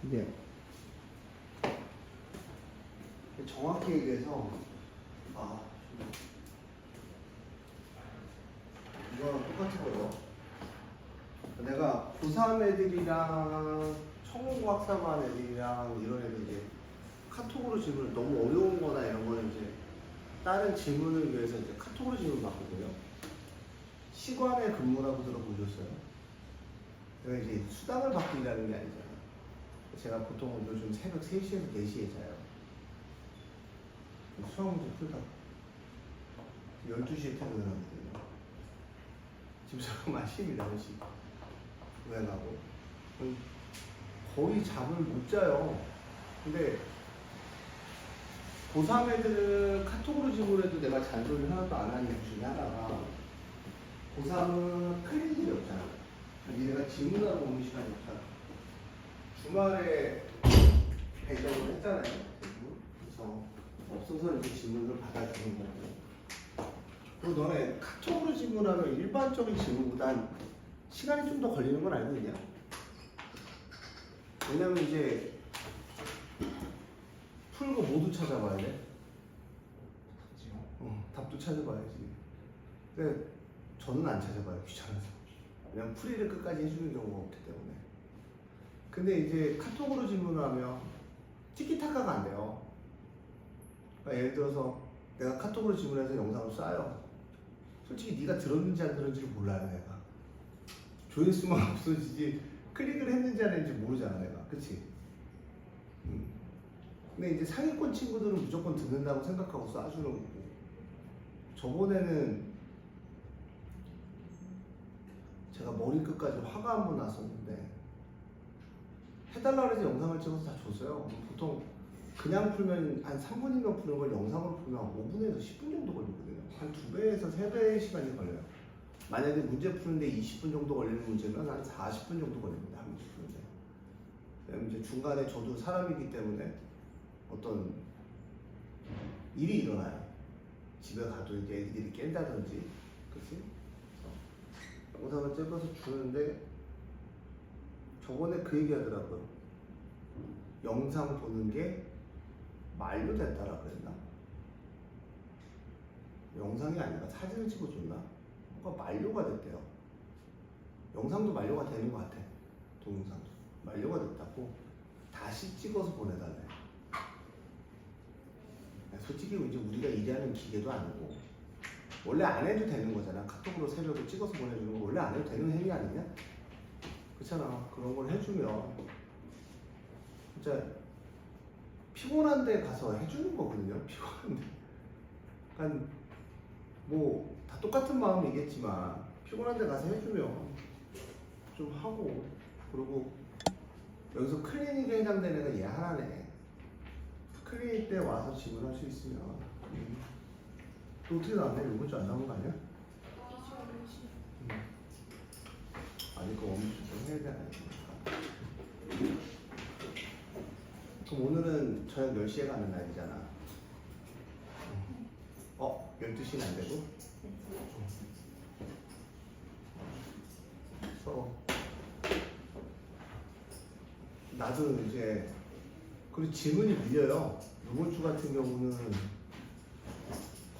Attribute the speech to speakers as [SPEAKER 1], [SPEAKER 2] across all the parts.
[SPEAKER 1] 이게 정확히 얘기해서 이거랑 똑같은 거죠. 내가 고3 애들이랑 청공학사반 애들이랑 이런 애들 이제 카톡으로 질문을 너무 어려운 거나 이런 거는 이제 다른 질문을 위해서 이제 카톡으로 질문 받거든요. 시관에 근무라고 들어보셨어요? 내가 이제 수당을 받고 일하는 게 아니잖아. 제가 보통 요즘 새벽 3시에서 4시에 자요. 수학 문제 풀다가 12시에 퇴근을 하거든요. 지금 잠깐만 12시 우연하고 거의 잠을 못 자요. 근데 고3 애들은 카톡으로 질문해도 내가 잔소리를 하나도 안 하는 이유 중에 하나가 고3은 클리닉이 없잖아. 얘네가 질문하러 오는 시간이 없잖아. 주말에 배정을 했잖아요. 그래서 없어서 이렇게 질문을 받아주는 거고. 그리고 너네 카톡으로 질문하면 일반적인 질문보단 시간이 좀 더 걸리는 건 알고 있냐? 왜냐면 이제 풀고 모두 찾아봐야 돼. 답도 찾아봐야지. 근데 저는 안 찾아봐요. 귀찮아서. 그냥 풀이를 끝까지 해주는 경우가 없기 때문에. 근데 이제 카톡으로 질문하면 티키타카가 안 돼요. 그러니까 예를 들어서 내가 카톡으로 질문해서 영상을 쏴요. 솔직히 네가 들었는지 안 들었는지를 몰라요. 내가 조회수만 없어지지 클릭을 했는지 안 했는지 모르잖아. 내가. 그치? 근데 이제 상위권 친구들은 무조건 듣는다고 생각하고 쏴주는 거고, 저번에는 제가 머리끝까지 화가 한 번 났었는데 해달라고 해서 영상을 찍어서 다 줬어요. 보통 그냥 풀면 한 3분이면 푸는 걸 영상으로 풀면 5분에서 10분 정도 걸리거든요. 한 2배에서 3배의 시간이 걸려요. 만약에 문제 푸는데 20분 정도 걸리는 문제면 한 40분 정도 걸립니다. 한 문제 푸는데. 왜냐면 이제 중간에 저도 사람이기 때문에 어떤 일이 일어나요. 집에 가도 이제 애들이 깬다든지, 그치? 영상을 찍어서 주는데 저번에 그 얘기 하더라고요. 영상 보는 게 만료됐다라 그랬나? 영상이 아니라 사진을 찍어줬나? 뭔가 만료가 됐대요. 영상도 만료가 되는 것 같아. 동영상도 만료가 됐다고 다시 찍어서 보내달래. 솔직히 이제 우리가 일하는 기계도 아니고 원래 안 해도 되는 거잖아. 카톡으로 새벽에 찍어서 보내주는 거 원래 안 해도 되는 행위 아니냐? 그렇잖아. 그런 걸 해주면 진짜 피곤한데 가서 해주는 거거든요. 피곤한데. 그러니까 뭐 다 똑같은 마음이겠지만 피곤한데 가서 해주면 좀 하고, 그리고 여기서 클리닉에 해당되는 애가 얘 하나네. 클리닉 때 와서 질문할 수 있으면 또 어떻게 나왔네? 이번 주 안 나온 거 아니야? 아니 그거 엄청 좀 해야 되나? 그럼 오늘은 저녁 10시에 가는 날이잖아. 12시는 안 되고? 그래서 나도 이제 그리고 질문이 밀려요. 이번 주 같은 경우는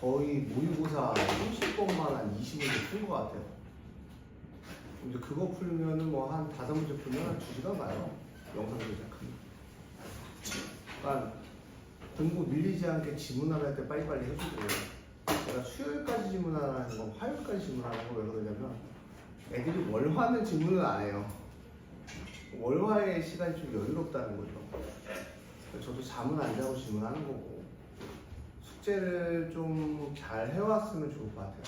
[SPEAKER 1] 거의 모의고사 30번만 한 20문제 푼 것 같아요. 이제 그거 풀면은 뭐 한 5문제 풀면 한 2시간 가요. 영상 제작하면. 그러니까 공부 밀리지 않게 질문을 할 때 빨리빨리 해주고, 제가 수요일까지 질문하는 거, 화요일까지 질문하는 거 왜 그러냐면 애들이 월화는 질문을 안 해요. 월화의 시간이 좀 여유롭다는 거죠. 저도 잠은 안 자고 질문하는 거고, 숙제를 좀 잘 해왔으면 좋을 것 같아요.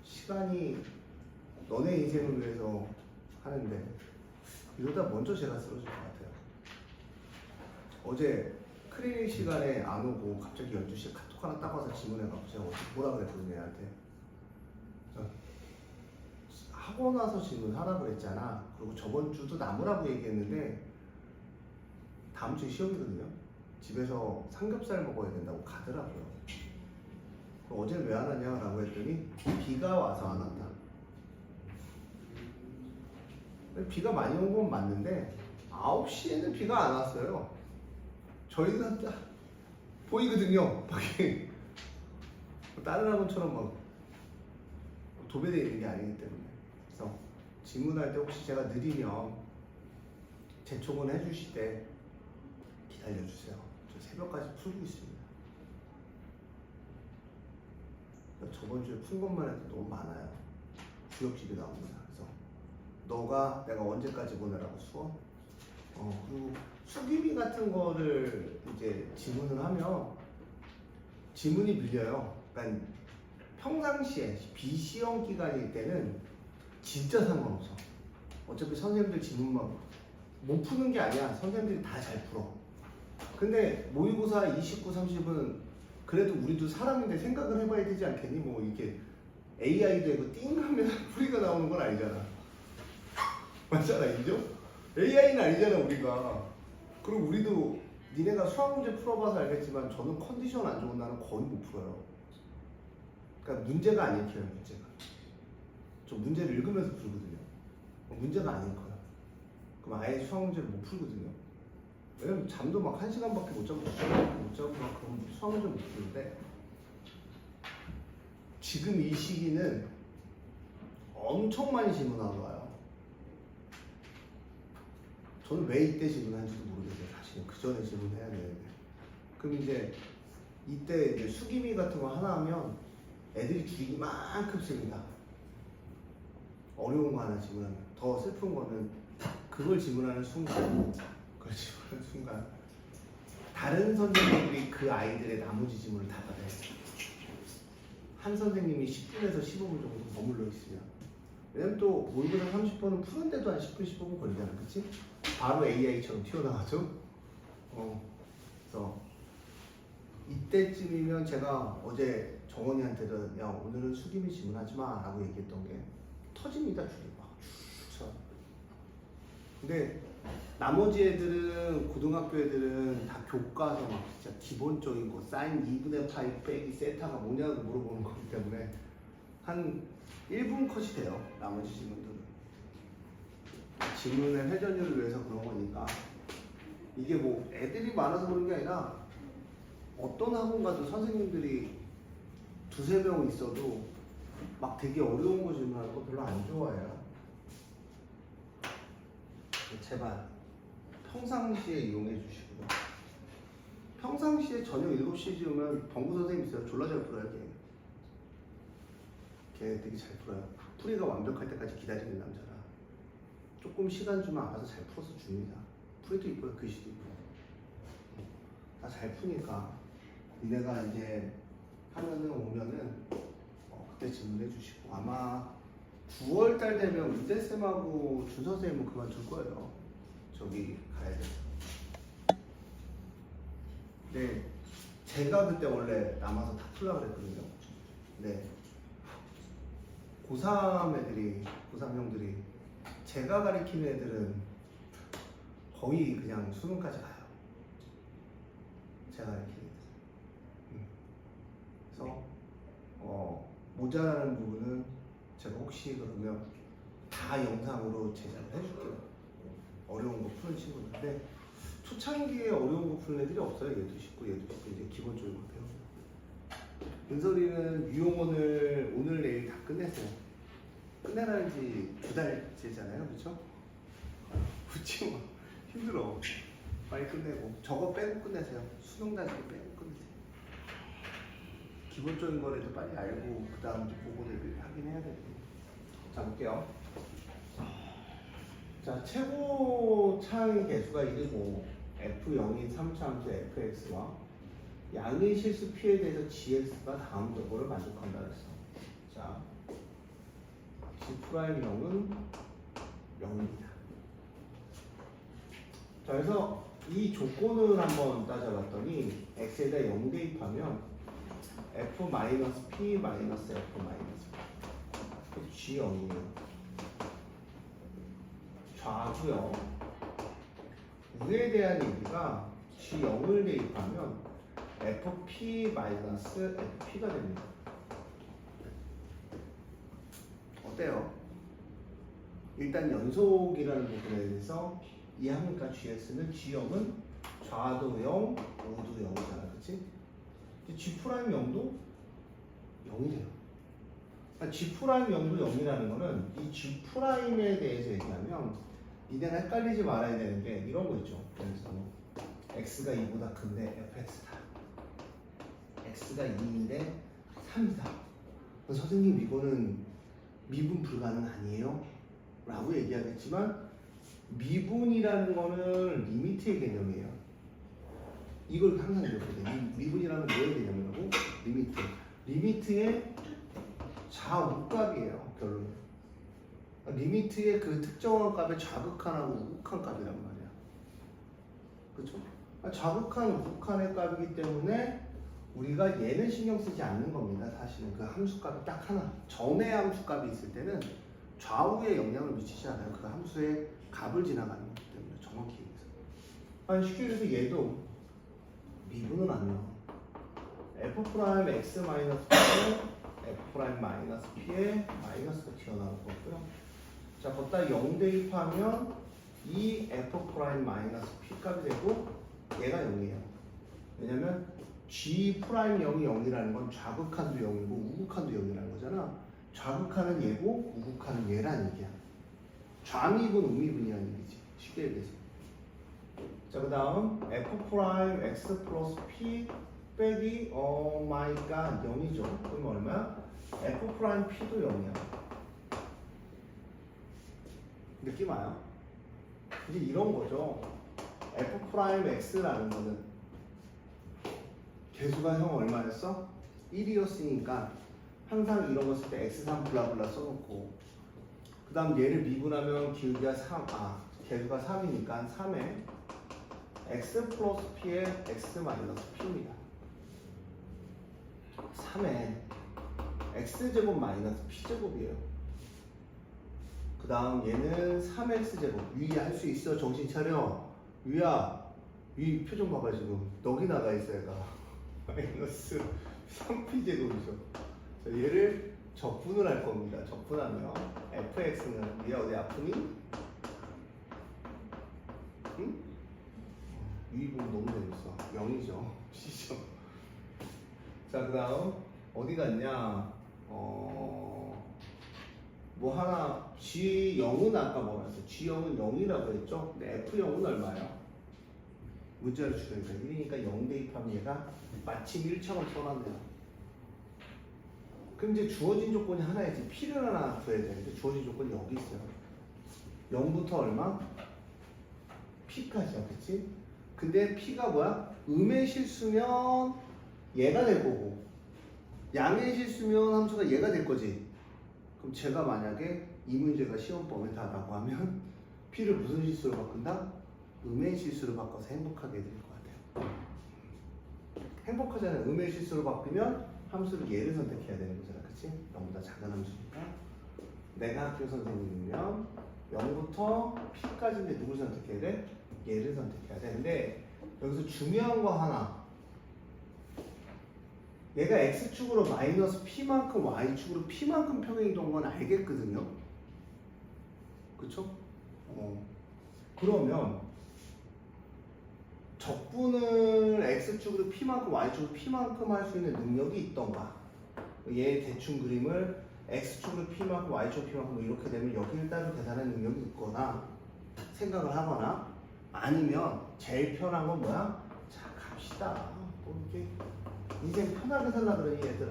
[SPEAKER 1] 시간이 너네 인생을 위해서 하는데 이러다 먼저 제가 쓰러질 것 같아요. 어제 클리닉 시간에 안 오고 갑자기 12시에 카톡 하나 딱 와서 질문해갖고 제가 어떻게 뭐라 그랬거든요, 얘한테. 하고 나서 질문하라고 그랬잖아. 그리고 저번 주도 남으라고 얘기했는데 다음 주에 시험이거든요. 집에서 삼겹살 먹어야 된다고 가더라고요. 그럼 어제는 왜 안 왔냐라고 했더니 비가 와서 안 왔다. 비가 많이 온 건 맞는데 9시에는 비가 안 왔어요. 저희는 딱 보이거든요, 밖에. 다른 학원처럼 막 도배되어 있는 게 아니기 때문에. 그래서 질문할 때 혹시 제가 느리면 재촉은 해주실 때 기다려주세요. 저 새벽까지 풀고 있습니다. 저번 주에 푼 것만 해도 너무 많아요. 구역집이 나옵니다. 그래서 너가 내가 언제까지 보내라고 수업? 그리고 수기비 같은 거를 이제 지문을 하면 지문이 밀려요. 그러니까 평상시에 비시험 기간일 때는 진짜 상관없어. 어차피 선생님들 지문만 못 푸는 게 아니야. 선생님들이 다 잘 풀어. 근데 모의고사 29, 30은 그래도 우리도 사람인데 생각을 해봐야 되지 않겠니? 뭐 이게 AI 되고 띵 하면 풀이가 나오는 건 아니잖아. 맞잖아, 인정? AI는 아니잖아, 우리가. 그리고 우리도 니네가 수학 문제 풀어봐서 알겠지만 저는 컨디션 안 좋은 날은 거의 못 풀어요. 그러니까 문제가 안 읽혀요, 문제가. 저 문제를 읽으면서 풀거든요. 문제가 안 읽혀요. 그럼 아예 수학 문제를 못 풀거든요. 왜냐면 잠도 막 1시간밖에 못 자고 막 그럼 수학 문제 못 푸는데 지금 이 시기는 엄청 많이 질문하러 와요. 저는 왜 이때 질문하는지도 모르겠어요. 사실은 그 전에 질문해야 되는데. 그럼 이제 이때 이제 수기미 같은 거 하나 하면 애들이 줄이 이만큼 씁니다. 어려운 거 하나 질문하면. 더 슬픈 거는 그걸 질문하는 순간 다른 선생님들이 그 아이들의 나머지 질문을 다 받아요. 한 선생님이 10분에서 15분 정도 머물러 있으면. 왜냐면 또 모의고사 30번은 푸는데도 한 10분, 15분 걸리잖아, 그치? 바로 AI처럼 튀어나가죠? 그래서 이때쯤이면 제가 어제 정원이한테도 야, 오늘은 수기미 질문하지 마 라고 얘기했던 게 터집니다, 줄이 막. 그쵸? 근데 나머지 애들은, 고등학교 애들은 다 교과서 막 진짜 기본적인 거, 사인 2분의 파이 빼기 세타가 뭐냐고 물어보는 거기 때문에 한 1분 컷이 돼요, 나머지 질문들은. 질문의 회전율을 위해서 그런 거니까. 이게 뭐 애들이 많아서 그런 게 아니라 어떤 학원 가도 선생님들이 두세 명 있어도 막 되게 어려운 거 질문하는 거 별로 안 좋아해요. 제발 평상시에 이용해 주시고요. 평상시에 저녁 7시에 지우면 병구 선생님 있어요. 졸라 잘 풀어요, 걔 되게 잘 풀어요. 풀이가 완벽할 때까지 기다리는 남자라. 조금 시간 주면 알아서 잘 풀어서 줍니다. 풀이도 이뻐요, 글씨도 이뻐요. 다 잘 푸니까 니네가 이제 하면은 오면은 그때 질문해 주시고 아마 9월달 되면 은재쌤하고 준선생님은 그만둘 거예요. 저기 가야 돼서. 네, 제가 그때 원래 남아서 다 풀려고 그랬거든요. 네, 고3 애들이, 고3 형들이 제가 가르치는 애들은 거의 그냥 수능까지 가요. 제가 가르치는 애들. 그래서 모자라는 부분은 제가 혹시 그러면 다 영상으로 제작을 해줄게요. 어려운 거 푸는 친구들. 근데 초창기에 어려운 거 푸는 애들이 없어요. 얘도 쉽고 얘도 쉽고 이제 기본적으로 배우고. 은설이는 유용원을 오늘 내일 다 끝냈어요. 끝내라는 지 2달째잖아요, 그렇죠? 그치 뭐 힘들어. 빨리 끝내고 저거 빼고 끝내세요. 수능 단계 빼고 끝내세요. 기본적인 거라도 빨리 알고 그 다음 보고 대비를 하긴 해야 되고. 자, 볼게요. 자, 최고 차의 개수가 1이고 F0인 3차 함수 fx와 양의 실수 p에 대해서 gx가 다음 격으로 만족한다 그랬어. 자, G'0은 0입니다. 자, 그래서 이 조건을 한번 따져봤더니 x에다 0 대입하면 f-p-f-, G0이에요. 좌고요. 우에 대한 얘기가 G0을 대입하면 fp-fp가 됩니다. 어때요? 일단 연속이라는 부분에 대해서 이해합니까? GS는 G형은 좌도 0, 우도 0이잖아, 그치? G'0도 0이 돼요. 그러니까 G'0도 0이라는 거는 이 G'에 대해서 얘기하면 니네가 헷갈리지 말아야 되는 게 이런 거 있죠. 그래서 X가 2보다 큰데 fx다. X가 2인데 3이다. 선생님 이거는 미분 불가능 아니에요? 라고 얘기하겠지만 미분이라는 거는 리미트의 개념이에요. 이걸 항상 기억해야 돼. 미분이라는 뭐의 개념이라고? 리미트. 리미트의 좌우값이에요. 결론은. 리미트의 그 특정한 값의 좌극한하고 우극한 값이란 말이야. 그쵸? 좌극한, 우극한의 값이기 때문에 우리가 얘는 신경 쓰지 않는 겁니다. 사실은 그 함수값이 딱 하나. 점의 함수값이 있을 때는 좌우에 영향을 미치지 않아요. 그 함수의 값을 지나가는 거기 때문에 정확히 얘기해서. 쉽게 얘기해서 얘도 미분은 안 나와. f 프라임 x 마이너스 p는 f 프라임 마이너스 p에 마이너스가 튀어나올 거고요. 자, 거기다 0 대입하면 이 f 프라임 마이너스 p 값이 되고 얘가 0이에요. 왜냐면 g 프라임 0이 0이라는 건 좌극한도 0이고 우극한도 0이라는 거잖아. 좌극한은 얘고 우극한은 얘라는 얘기야. 좌미분, 우미분이라는 얘기지. 쉽게 얘기해서. 자, 그 다음 f 프라임 x 플러스 p 빼기 마이 갓 0이죠. 그럼 얼마야? f 프라임 p도 0이야. 느낌 와요? 이제 이런 거죠. f 프라임 x라는 거는 개수가 형 얼마였어? 1이었으니까 항상 이런 거 쓸 때 x3 블라블라 써놓고 그 다음 얘를 미분하면 기울기가 3, 개수가 3이니까 3에 x 플러스 p에 x 마이너스 p입니다. 3에 x제곱 마이너스 p제곱이에요. 그 다음 얘는 3x제곱. 위에 할 수 있어. 정신 차려. 위야. 위 표정 봐봐 지금. 넋이 나가 있어 얘가. 마이너스 3p제곱이죠. 자, 얘를 적분을 할 겁니다. 적분하면 fx는 위에 어디 아프니? 응? 위 보면 너무 재밌어. 0이죠. C죠. 자, 그 다음 어디 갔냐? 뭐 하나 G0은 아까 뭐였어? G0은 0이라고 했죠? 근데 F0은 얼마야? 문자를 줄여니까 1이니까 0 대입하면 얘가 마침 1처럼 써놨네요. 그럼 이제 주어진 조건이 하나이지. P를 하나 줘야 되는데 주어진 조건이 여기 있어요. 0부터 얼마? P까지야, 그치? 근데 P가 뭐야? 음의 실수면 얘가 될 거고 양의 실수면 함수가 얘가 될 거지. 그럼 제가 만약에 이 문제가 시험범에 다라고 하면 P를 무슨 실수로 바꾼다? 음의 실수로 바꿔서 행복하게 될 것 같아요. 행복하잖아요. 음의 실수로 바뀌면 함수를 얘를 선택해야 되는 거잖아. 그치? 0보다 작은 함수니까. 내가 학교 선생님이면 0부터 P까지인데 누굴 선택해야 돼? 얘를 선택해야 되는데 여기서 중요한 거 하나. 얘가 X축으로 마이너스 P만큼 Y축으로 P만큼 평행이동한 건 알겠거든요. 그쵸? 그러면 적분을 X축으로 P만큼 Y축으로 P만큼 할 수 있는 능력이 있던가. 얘 대충 그림을 X축으로 P만큼 Y축으로 P만큼 이렇게 되면 여기를 따로 계산하는 능력이 있거나 생각을 하거나 아니면 제일 편한 건 뭐야? 자, 갑시다. 뭐 이렇게 인생 편하게 살라 그러니 얘들아.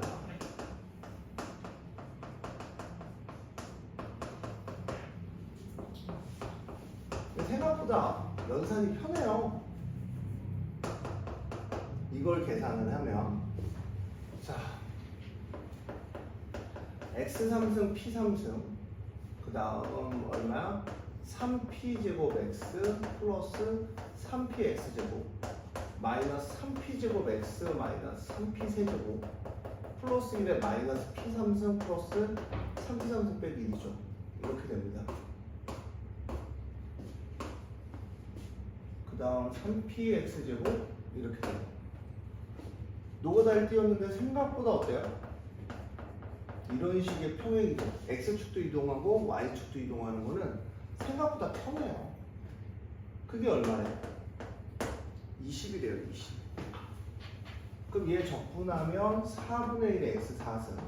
[SPEAKER 1] 생각보다 연산이 편해요. 이걸 계산을 하면 자 x3승 p3승 그 다음 얼마야? 3p제곱 x 플러스 3px제곱 마이너스 3p제곱 x 마이너스 3p세제곱 플러스 1에 마이너스 p3승 플러스 3p3승 빼기 1이죠. 이렇게 됩니다. 그 다음 3px제곱 이렇게 돼요. 노가다를 띄웠는데 생각보다 어때요? 이런 식의 평행이동 x축도 이동하고 y축도 이동하는 거는 생각보다 편해요. 그게 얼마래? 20이래요. 20. 그럼 얘 적분하면 4분의 1의 x4승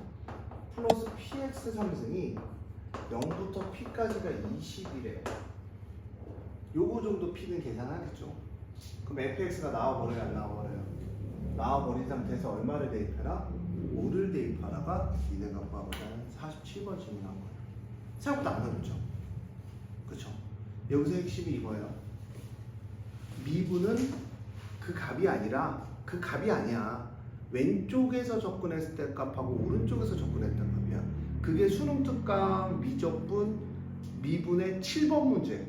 [SPEAKER 1] 플러스 px 3승이 0부터 p까지가 20이래요. 요거 정도 p는 계산하겠죠. 그럼 fx가 나와버려요, 안 나와버려요? 나와버린 상태에서 얼마를 대입해라? 5를 대입하다가 니네가 봐보자는 47번 질문한 거예요. 생각보다 안 어렵죠? 그쵸? 여기서 핵심이 이거예요. 미분은 그 값이 아니라 그 값이 아니야. 왼쪽에서 접근했을 때 값하고 오른쪽에서 접근했던 값이야. 그게 수능 특강 미적분 미분의 7번 문제.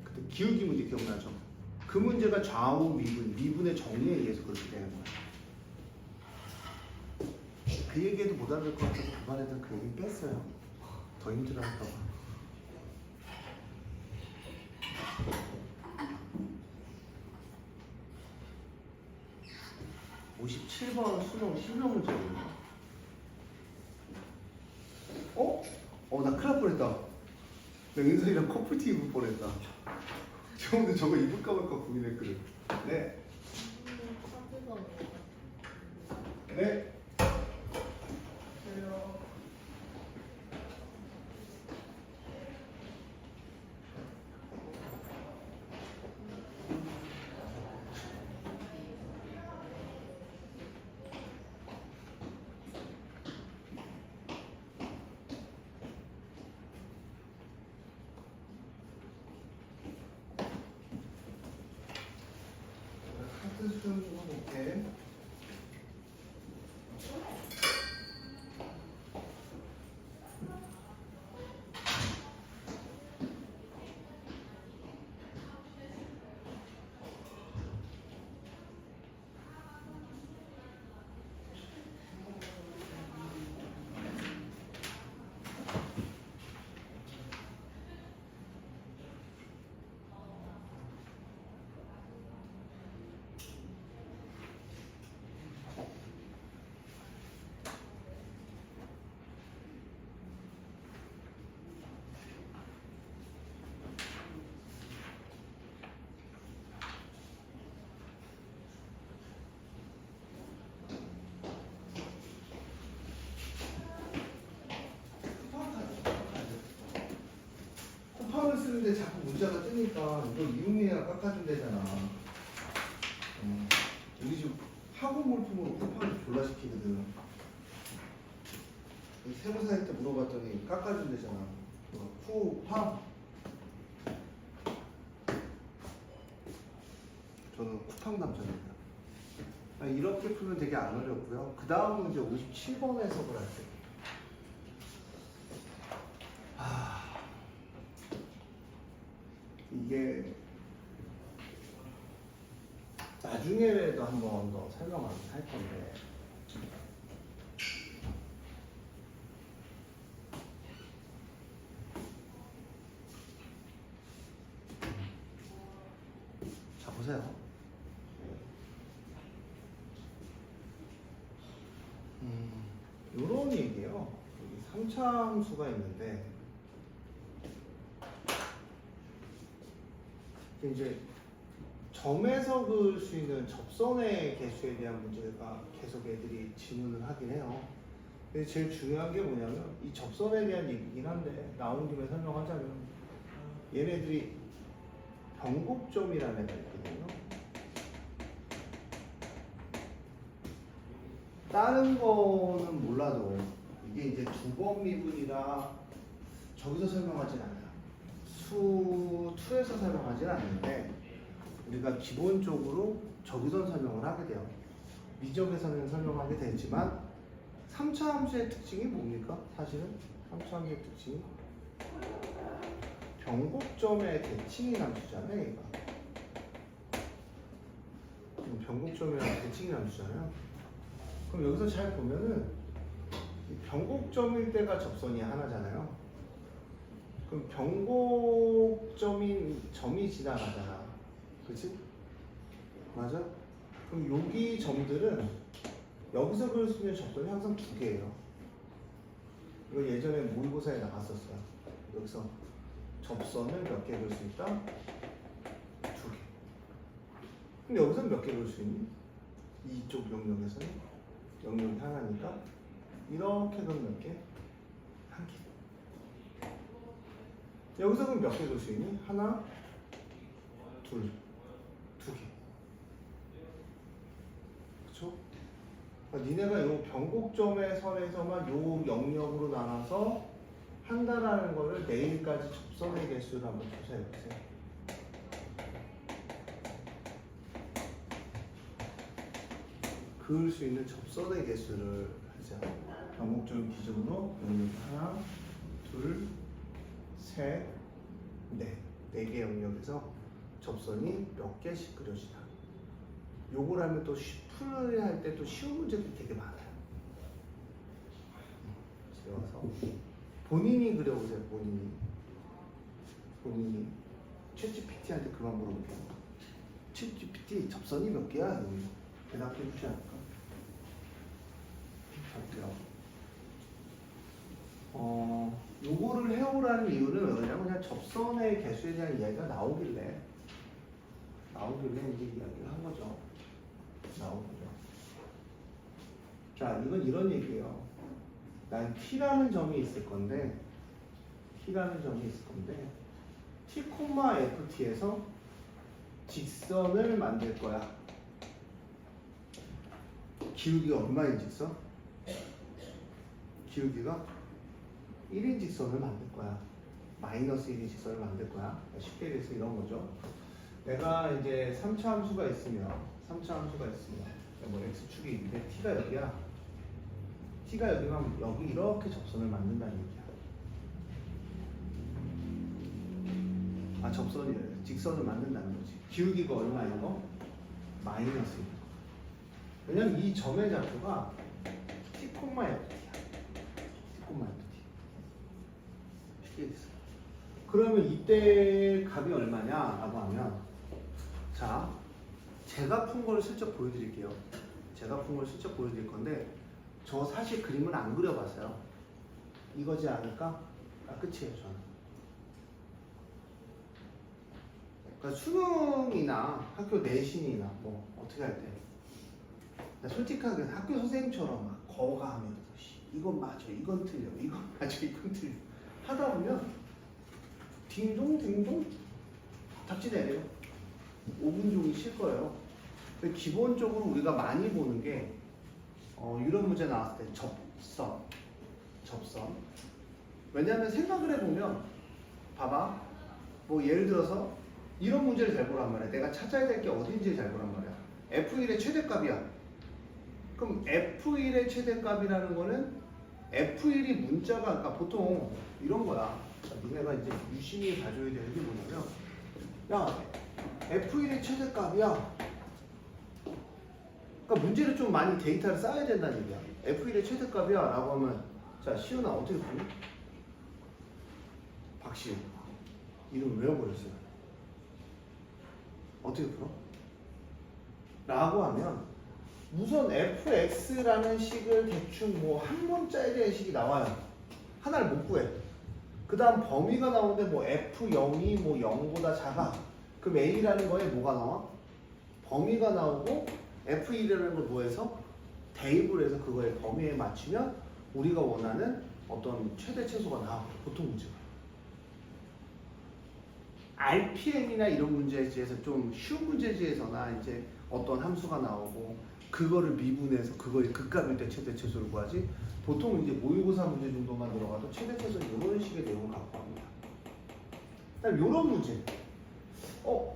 [SPEAKER 1] 그때 기울기 문제 기억나죠? 그 문제가 좌우 미분의 정리에 의해서 그렇게 되는 거야. 그 얘기해도 못 알아들 것 같아서 그반 애들 그 얘기 뺐어요. 더 힘들어할까 봐. (57번) 수능 실명 문제거든요. 나 큰일 날 뻔했다. 나 은솔이랑 커플티 입을 뻔했다. 저 근데 저거 입을까 말까 고민했거든. 네. 네. 카드 수정 좀 해볼게. 쿠팡을 쓰는데 자꾸 문자가 뜨니까 이걸 이용해야 깎아준대잖아. 우리 집 학원 물품으로 쿠팡을 졸라 시키거든. 세무 사일 때 물어봤더니 깎아준대잖아. 쿠팡. 저는 쿠팡 남자입니다. 이렇게 풀면 되게 안 어렵고요. 그 다음 문제 57번 해석을 할게요. 이게 나중에라도 한 번 더 설명을 할 건데 자 보세요. 요런 얘기예요. 여기 3차 함수가 있는데 이제 점에서 그을 수 있는 접선의 개수에 대한 문제가 계속 애들이 질문을 하긴 해요. 근데 제일 중요한 게 뭐냐면 이 접선에 대한 얘기긴 한데 나온 김에 설명하자면 얘네들이 변곡점이라는 애가 있거든요. 다른 거는 몰라도 이게 이제 두 번 미분이라 저기서 설명하진 않아요. 수 2에서 설명하진 않는데 우리가 기본적으로 저기서 설명을 하게 돼요. 미적에서는 설명하게 되지만 3차 함수의 특징이 뭡니까? 사실은 3차 함수의 특징이 변곡점의 대칭이 함수잖아요. 얘가 변곡점이랑 대칭이 함수잖아요. 그럼 여기서 잘 보면은 변곡점일 때가 접선이 하나잖아요. 그럼 변곡점인 점이 지나가잖아. 그치? 맞아? 그럼 여기 점들은 여기서 그릴 수 있는 접선이 항상 두 개예요. 이거 예전에 모의고사에 나왔었어요. 여기서 접선을 몇 개 그릴 수 있다? 2개. 근데 여기서 몇 개 그릴 수 있니? 이쪽 영역에서는 영역이 하나니까 이렇게 그럼 몇 개? 한 개. 여기서 그럼 몇 개 그릴 수 있니? 하나, 둘, 두 개. 그쵸? 그러니까 니네가 요 변곡점의 선에서만 요 영역으로 나눠서 한다라는 거를 내일까지 접선의 개수를 한번 조사해보세요. 그을 수 있는 접선의 개수를 하자. 변곡점 기준으로 영역 하나, 둘, 셋, 넷. 4개 영역에서 접선이 몇 개씩 그려지나. 요걸 하면 또 풀이 할 때 또 쉬운 문제들이 되게 많아요. 집에 와서 본인이 그려보세요. 본인이 챗GPT한테 그만 물어볼게요. 챗GPT 접선이 몇 개야? 대답해 주지 않을까? 볼게요. 요거를 해오라는 이유는 왜냐면 그냥 접선의 개수에 대한 이야기가 나오길래 이제 이야기를 한 거죠. 나오고요. 자, 이건 이런 얘기예요. 난 T라는 점이 있을 건데 T, FT에서 직선을 만들 거야. 기울기가 얼마인 직선? 기울기가 1인 직선을 만들 거야. 마이너스 1인 직선을 만들 거야. 쉽게 얘기해서 이런 거죠. 내가 이제 3차 함수가 있으면 뭐 x축이 있는데 t가 여기야. t가 여기면 여기 이렇게 접선을 만든다는 얘기야. 아, 접선이래. 직선을 만든다는 거지. 기울기가 얼마인 거? 마이너스 1. 왜냐면 이 점의 좌표가 t, ft야. 쉽게 얘기했어. 그러면 이때 값이 얼마냐라고 하면, 자, 제가 푼 걸 슬쩍 보여드릴게요. 보여드릴 건데, 저 사실 그림을 안 그려봤어요. 이거지 않을까? 끝이에요, 저는. 그러니까 수능이나 학교 내신이나 뭐 어떻게 할 때, 솔직하게 학교 선생님처럼 막 거가하면서 이건 맞아, 이건 틀려, 이건 틀려 하다 보면 딩동딩동 답지 내려요. 5분 종이 쉴 거예요. 근데 기본적으로 우리가 많이 보는 게 이런 문제 나왔을 때 접선. 왜냐하면 생각을 해보면 봐봐. 뭐 예를 들어서 이런 문제를 잘 보란 말이야. 내가 찾아야 될 게 어딘지 잘 보란 말이야. F1의 최대값이야. 그럼 F1의 최대값이라는 거는 F1이 문자가 그러니까 보통 이런 거야. 니네가 이제 유심히 봐줘야 되는 게 뭐냐면, 야, F1의 최대값이야. 그러니까 문제를 좀 많이 데이터를 쌓아야 된다는 얘기야. F1의 최대값이야 라고 하면, 자, 시훈아 어떻게 풀니? 박시훈. 이름 외워버렸어요. 어떻게 풀어? 라고 하면 우선 fx라는 식을 대충 뭐 한 문자에 대한 식이 나와요. 하나를 못 구해. 그 다음 범위가 나오는데 뭐 f0이 뭐 0보다 작아. 그럼 a라는 거에 뭐가 나와? 범위가 나오고 f1이라는 걸 뭐해서? 대입을 해서 그거의 범위에 맞추면 우리가 원하는 어떤 최대 최소가 나와. 보통 문제가. RPM이나 이런 문제지에서 좀 쉬운 문제지에서나 이제 어떤 함수가 나오고 그거를 미분해서 그거의 극값일 때 최대 최소를 구하지, 보통 이제 모의고사 문제 정도만 들어가도 최대 최소 이런 식의 내용을 갖고 갑니다. 그다음 이런 문제,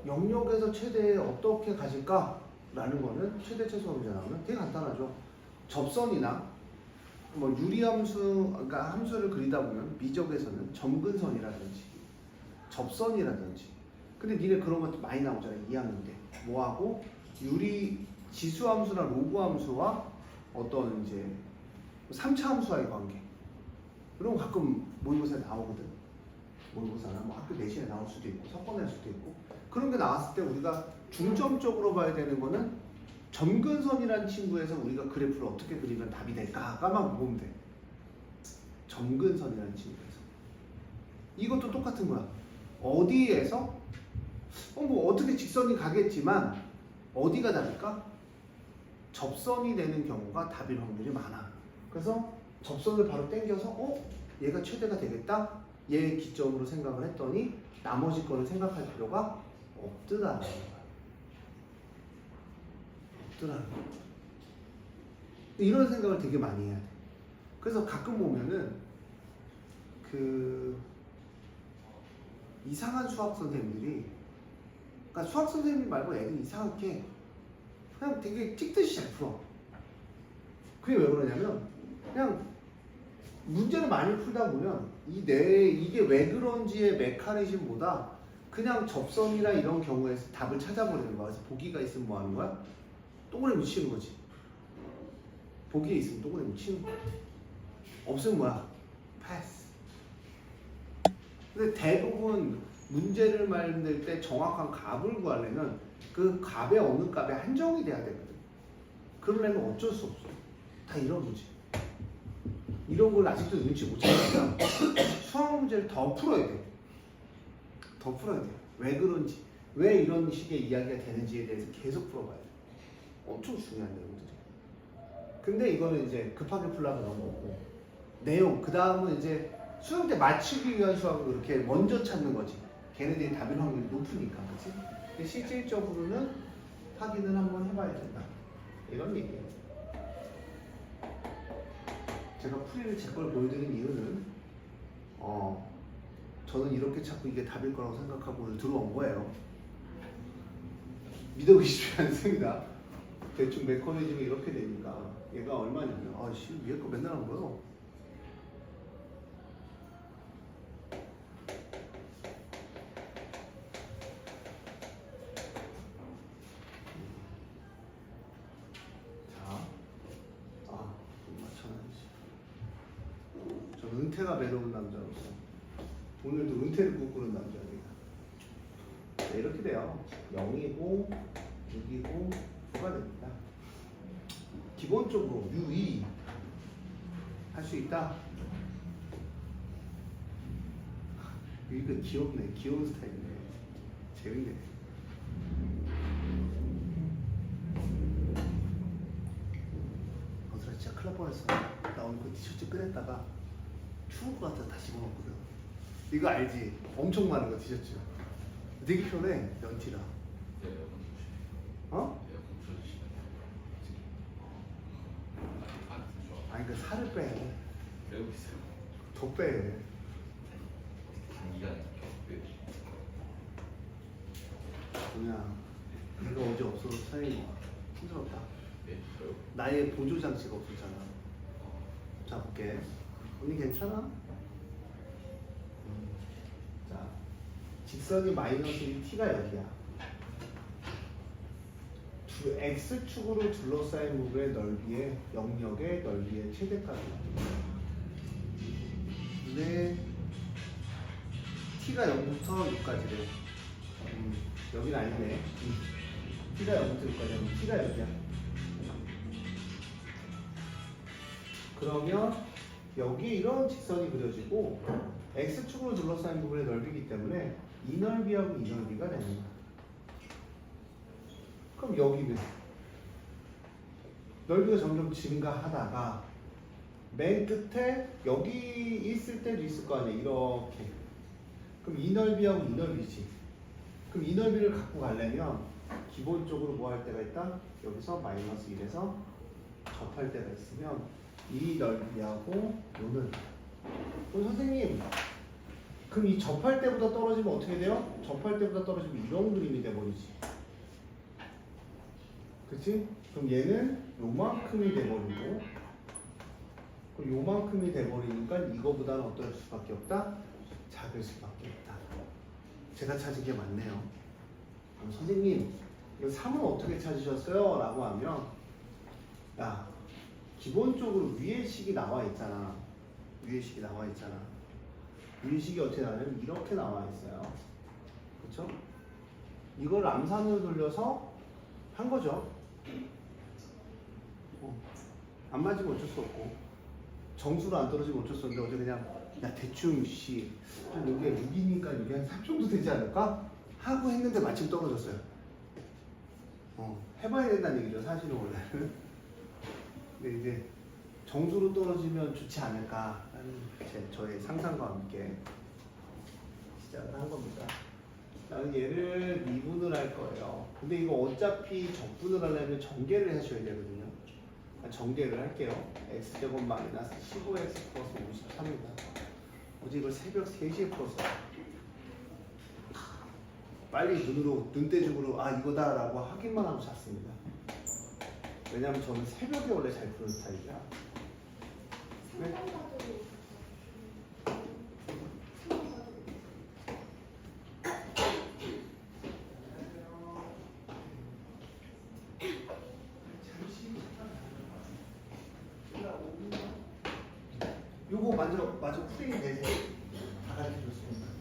[SPEAKER 1] 영역에서 최대 어떻게 가질까? 라는 거는 최대 최소 문제 나오면 되게 간단하죠. 접선이나 뭐 유리함수, 그러니까 함수를 그리다 보면 미적에서는 점근선이라든지 접선이라든지, 근데 니네 그런 것도 많이 나오잖아요. 2학년 때 뭐하고 유리 지수함수나 로그함수와 어떤 이제 3차 함수와의 관계, 이런 거 가끔 모의고사에 나오거든. 모의고사나 뭐 학교 내신에 나올 수도 있고 석권할 수도 있고, 그런 게 나왔을 때 우리가 중점적으로 봐야 되는 거는 점근선이라는 친구에서 우리가 그래프를 어떻게 그리면 답이 될까만 보면 돼. 점근선이라는 친구에서. 이것도 똑같은 거야. 어디에서 뭐 어떻게 직선이 가겠지만 어디가 답일까? 접선이 되는 경우가 답일 확률이 많아. 그래서 접선을 바로 당겨서 얘가 최대가 되겠다. 얘 기점으로 생각을 했더니 나머지 거를 생각할 필요가 없더라는 거야. 없더라는 거야. 이런 생각을 되게 많이 해야 돼. 그래서 가끔 보면은 그 이상한 수학 선생님들이, 그러니까 수학 선생님 말고 애들 이상하게 그냥 되게 찍듯이 잘 풀어. 그게 왜 그러냐면 그냥 문제를 많이 풀다 보면 이게 왜 그런지의 메커니즘보다 그냥 접선이나 이런 경우에서 답을 찾아보려는 거야. 그래서 보기가 있으면 뭐 하는 거야? 동그라미 묻히는 거지. 보기에 있으면 동그라미 묻히는 거야. 없으면 뭐야? 패스. 근데 대부분 문제를 만들 때 정확한 값을 구하려면 그 값의 어느 값에 한정이 돼야 되거든. 그러려면 어쩔 수 없어. 다 이런 거지. 이런 걸 아직도 눈치 못 채니까 수학 문제를 더 풀어야 돼. 더 풀어야 돼. 왜 그런지, 왜 이런 식의 이야기가 되는지에 대해서 계속 풀어봐야 돼. 엄청 중요한 내용들이. 근데 이거는 이제 급하게 풀라고 넘어오고 내용, 그 다음은 이제 수능 때 맞추기 위한 수학을 그렇게 먼저 찾는 거지. 걔네들이 답일 확률이 높으니까, 그렇지? 근데 실질적으로는 확인을 한번 해봐야 된다. 이런 얘기예요. 제가 풀이를 제 걸 보여드린 이유는 저는 이렇게 찾고 이게 답일 거라고 생각하고 오늘 들어온 거예요. 믿어보시지 않습니다. 대충 메커니즘이 이렇게 되니까 얘가 얼마냐면 위에 거 맨날 한 거요. 좀 맞춰놔야지. 저는 은퇴가 매러운 남자로서 오늘도 은퇴를 꿈꾸는 남자입니다. 네, 이렇게 돼요. 0이고 6이고 9가 됩니다. 기본적으로 유의 할 수 있다. 이거 귀엽네. 귀여운 스타일이네. 재밌네. 어서 진짜 큰일 날 뻔했어. 나 오늘 그 티셔츠 꺼냈다가 추울 것 같아서 다시 입어놨거든. 이거 알지? 엄청 많은 거 티셔츠. 되게 편해. 연티라. 어? 아니 그 살을 빼.
[SPEAKER 2] 배우고 있어요.
[SPEAKER 1] 더 빼.
[SPEAKER 2] 단기간
[SPEAKER 1] 그냥 내가 어제 없어서 사이 힘들었다.
[SPEAKER 2] 네, 저요.
[SPEAKER 1] 나의 보조 장치가 없었잖아. 자 볼게. 언니 괜찮아? 자, 직선이 마이너스 t가 여기야. x축으로 둘러싸인 부분의 넓이의 영역의 넓이의 최대값이야. 근데 t가 0부터 6까지래. 여긴 아니네. t가 0부터 6까지 하면 t가 여기야. 그러면 여기에 이런 직선이 그려지고 x축으로 둘러싸인 부분의 넓이기 때문에 이 넓이하고 이 넓이가 되는 거야. 그럼 여기는 넓이가 점점 증가하다가 맨 끝에 여기 있을 때도 있을 거 아니야. 이렇게. 그럼 이 넓이하고 이 넓이지. 그럼 이 넓이를 갖고 가려면 기본적으로 뭐 할 때가 있다? 여기서 마이너스 1에서 접할 때가 있으면 이 넓이하고 요는 선생님 그럼 이 접할 때보다 떨어지면 어떻게 돼요? 접할 때보다 떨어지면 이런 그림이 돼버리지. 그치? 그럼 얘는 요만큼이 돼버리고 그럼 요만큼이 돼버리니까 이거보다는 어떨 수밖에 없다? 작을 수밖에 없다. 제가 찾은 게 맞네요. 그럼 선생님 이거 3은 어떻게 찾으셨어요? 라고 하면 야 기본적으로 위의 식이 나와 있잖아. 위의 식이 나와 있잖아. 위의 식이 어떻게 나냐면 이렇게 나와 있어요. 그쵸? 이걸 암산으로 돌려서 한 거죠. 안 맞으면 어쩔 수 없고 정수로 안 떨어지면 어쩔 수 없는데 어제 그냥 야 대충 한 여기에 6이니까 여기 한 3 정도 되지 않을까? 하고 했는데 마침 떨어졌어요. 해봐야 된다는 얘기죠, 사실은 원래는. 근데 이제 정수로 떨어지면 좋지 않을까라는 저의 상상과 함께 시작을 한 겁니다. 나는 얘를 미분을 할 거예요. 근데 이거 어차피 적분을 하려면 전개를 하셔야 되거든요. 전개를 할게요. x제곱 마이너스 15x 플러스 53입니다. 어제 이걸 새벽 3시에 풀었어요. 빨리 눈대중으로 아 이거다라고 확인만 하고 잤습니다. 왜냐면 저는 새벽에 원래 잘 푸는 스타일이라. 네? 요거 마저 풀이 내세요. 다 가르쳐줬습니다.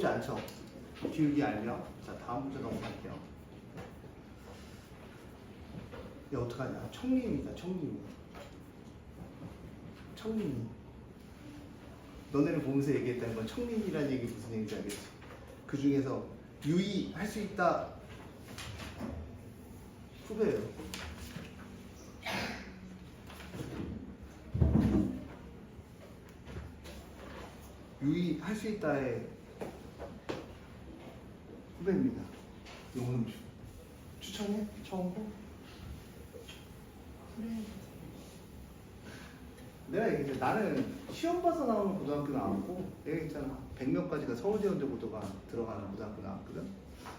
[SPEAKER 1] 어렵지 않죠? 기울기 알면. 자, 다음 문제 넘어갈게요. 얘 어떡하냐? 청림이다, 청림. 청림. 너네를 보면서 얘기했다는 건 청림이라는 얘기 무슨 얘기인지 알겠지? 그 중에서 유의할 수 있다. 후배예요. 유의할 수 있다의 후배입니다. 요거는 추천해? 처음 보? 내가 얘기했지. 나는 시험 봐서 나오는 고등학교 나왔고, 내가 있잖아. 100명까지가 서울대연고대가 들어가는 고등학교 나왔거든.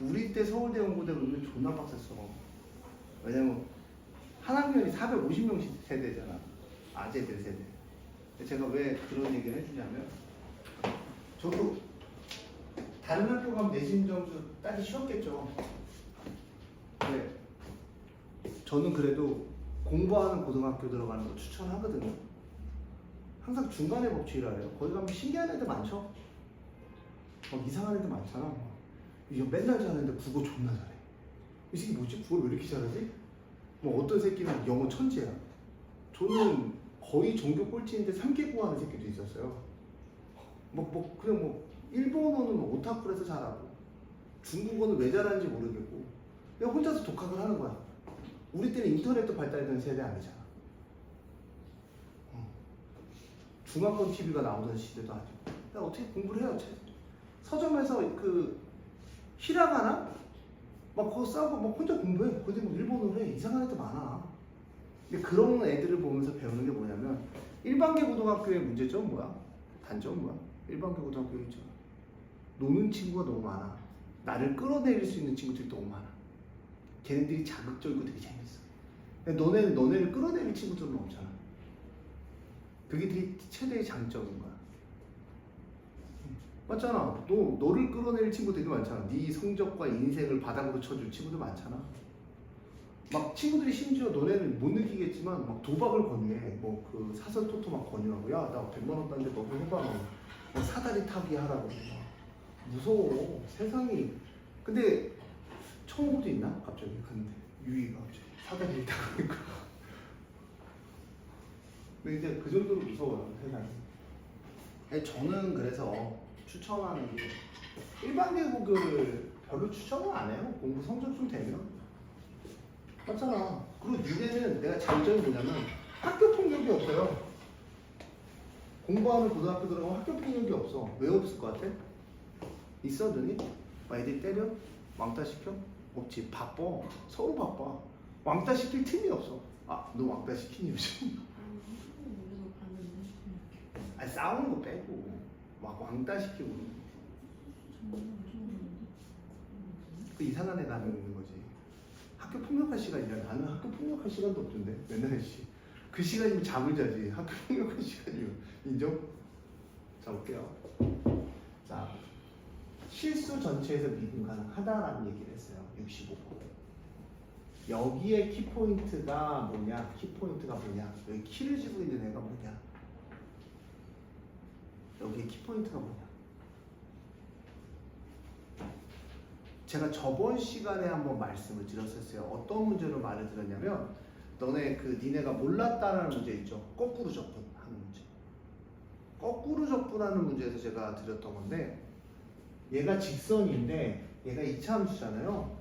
[SPEAKER 1] 우리 때 서울대연고대 그러면 존나 빡셌어. 왜냐면 한 학년이 450명씩 세대잖아. 아재들 세대. 제가 왜 그런 얘기를 해주냐면, 저도 다른 학교 가면 내신 점수 따기 쉬웠겠죠. 근데 저는 그래도 공부하는 고등학교 들어가는 거 추천하거든요. 항상 중간에 법칙이라 해요. 거기 가면 신기한 애들 많죠? 막 이상한 애들 많잖아. 이거 맨날 잘하는데 국어 존나 잘해. 이 새끼 뭐지? 국어를 왜 이렇게 잘하지? 뭐 어떤 새끼는 영어 천재야. 저는 거의 전교 꼴찌인데 3개 구하는 새끼도 있었어요. 그냥 일본어는 오타쿠에서 잘하고, 중국어는 왜 잘하는지 모르겠고, 그냥 혼자서 독학을 하는 거야. 우리 때는 인터넷도 발달된 세대 아니잖아. 중화권 TV가 나오던 시대도 아니고. 그냥 어떻게 공부를 해요? 서점에서 그 히라가나? 막 그거 싸고 막 혼자 공부해. 근데 뭐 일본어로 해. 이상한 애들 많아. 근데 그런 애들을 보면서 배우는 게 뭐냐면, 일반계 고등학교의 문제점 뭐야? 단점 뭐야? 일반계 고등학교 있잖아. 노는 친구가 너무 많아. 나를 끌어내릴 수 있는 친구들이 너무 많아. 걔네들이 자극적이고 되게 재밌어. 근데 너네를 끌어내릴 친구들은 없잖아. 그게 되게 최대의 장점인 거야. 맞잖아. 너를 끌어내릴 친구 되게 많잖아. 네 성적과 인생을 바닥으로 쳐줄 친구들 많잖아. 막 친구들이 심지어 너네는 못 느끼겠지만 막 도박을 권유해. 뭐 그 사설 토토 막 권유하고, 야 나 100만 원 땄는데 너도 해봐. 뭐 사다리 타기 하라고. 무서워 세상이. 근데 청구도 있나? 갑자기. 근데 유이가 갑자기 사다리 타니까. 근데 이제 그 정도로 무서워요 세상이. 저는 그래서 추천하는 게, 일반계 고교를 별로 추천을 안 해요. 공부 성적 좀 되면. 맞잖아. 그리고 니네는 내가 장점이 뭐냐면 학교 폭력이 없어요. 공부하는 고등학교 들어가면 학교 폭력이 없어. 왜 없을 것 같아? 있어 너니? 막 애들 때려? 왕따 시켜? 없지. 바빠. 서로 바빠. 왕따 시킬 틈이 없어. 아, 너 왕따 시키니 요즘? 아니 싸우는 거 빼고 막 왕따 시키고. 그 이상한 애 다니는 거지. 학교 폭력할 시간이야. 나는 학교 폭력할 시간도 없던데. 맨날 그 시간이면 잠을 자지. 학교 폭력할 시간이면. 인정? 자 볼게요. 자, 실수 전체에서 미분 가능하다라는 얘기를 했어요. 65%. 여기에 키포인트가 뭐냐? 키포인트가 뭐냐? 여기 키를 쥐고 있는 애가 뭐냐? 여기에 키포인트가 뭐냐? 제가 저번 시간에 한번 말씀을 드렸었어요. 어떤 문제로 말을 드렸냐면, 니네가 몰랐다는 문제 있죠. 거꾸로 접근하는 문제. 거꾸로 접근하는 문제에서 제가 드렸던 건데, 얘가 직선인데 얘가 이차함수잖아요.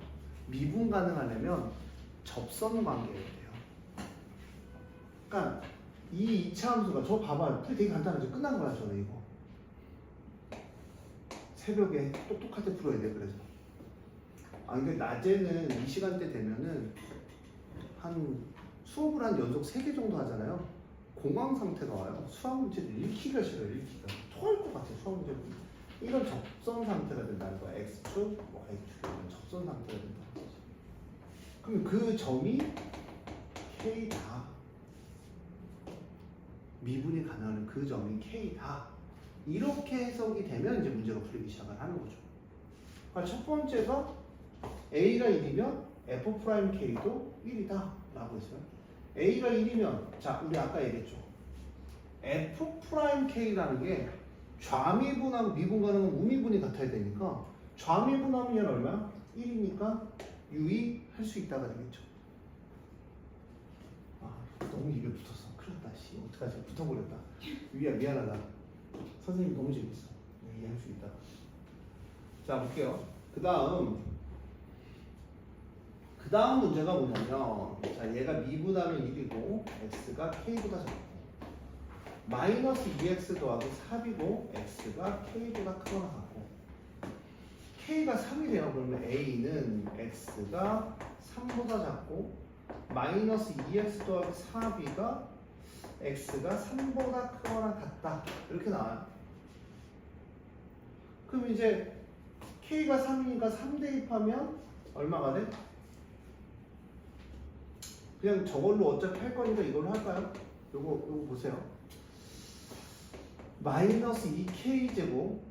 [SPEAKER 1] 미분 가능하려면 접선 관계여야 돼요. 그러니까 이 이차함수가, 저 봐봐요. 되게 간단하죠. 끝난 거야 저는 이거. 새벽에 똑똑할 때 풀어야 돼. 그래서 근데 낮에는 이 시간대 되면은 수업을 한 연속 3개 정도 하잖아요. 공황 상태가 와요. 수학 문제를 읽기가 싫어요. 읽기가 토할 것 같아. 수학 문제를. 이런 접선 상태가 된다는 거야. X축, Y축 이런 접선 상태가 된다는 거지. 그럼 그 점이 K다. 미분이 가능한 그 점이 K다. 이렇게 해석이 되면 이제 문제가 풀리기 시작을 하는 거죠. 그러니까 첫 번째가 A가 1이면 F'K도 1이다 라고 했어요. A가 1이면, 자 우리 아까 얘기했죠. F'K라는 게 좌미분하고 미분가는 우미분이 같아야 되니까 좌미분하면 얘는 얼마야? 1이니까 유의할 수 있다가 되겠죠. 아 너무 입에 붙었어. 큰일 났다. 씨 어떡하지? 붙어버렸다. 유희야 미안하다. 선생님 너무 재밌어. 이해할 수 있다. 자 볼게요. 그 다음 문제가 뭐냐면 자 얘가 미분하면 1이고 x가 k보다 작고 마이너스 2x 더하기 4이고 x가 k보다 크거나 같고 k가 3이래요. 그러면 a는 x가 3보다 작고 마이너스 2x 더하기 4b가 x가 3보다 크거나 같다. 이렇게 나와요. 그럼 이제 k가 3이니까 3 대입하면 얼마가 돼? 그냥 저걸로 어차피 할 거니까 이걸로 할까요? 요거 보세요. 마이너스 2k 제곱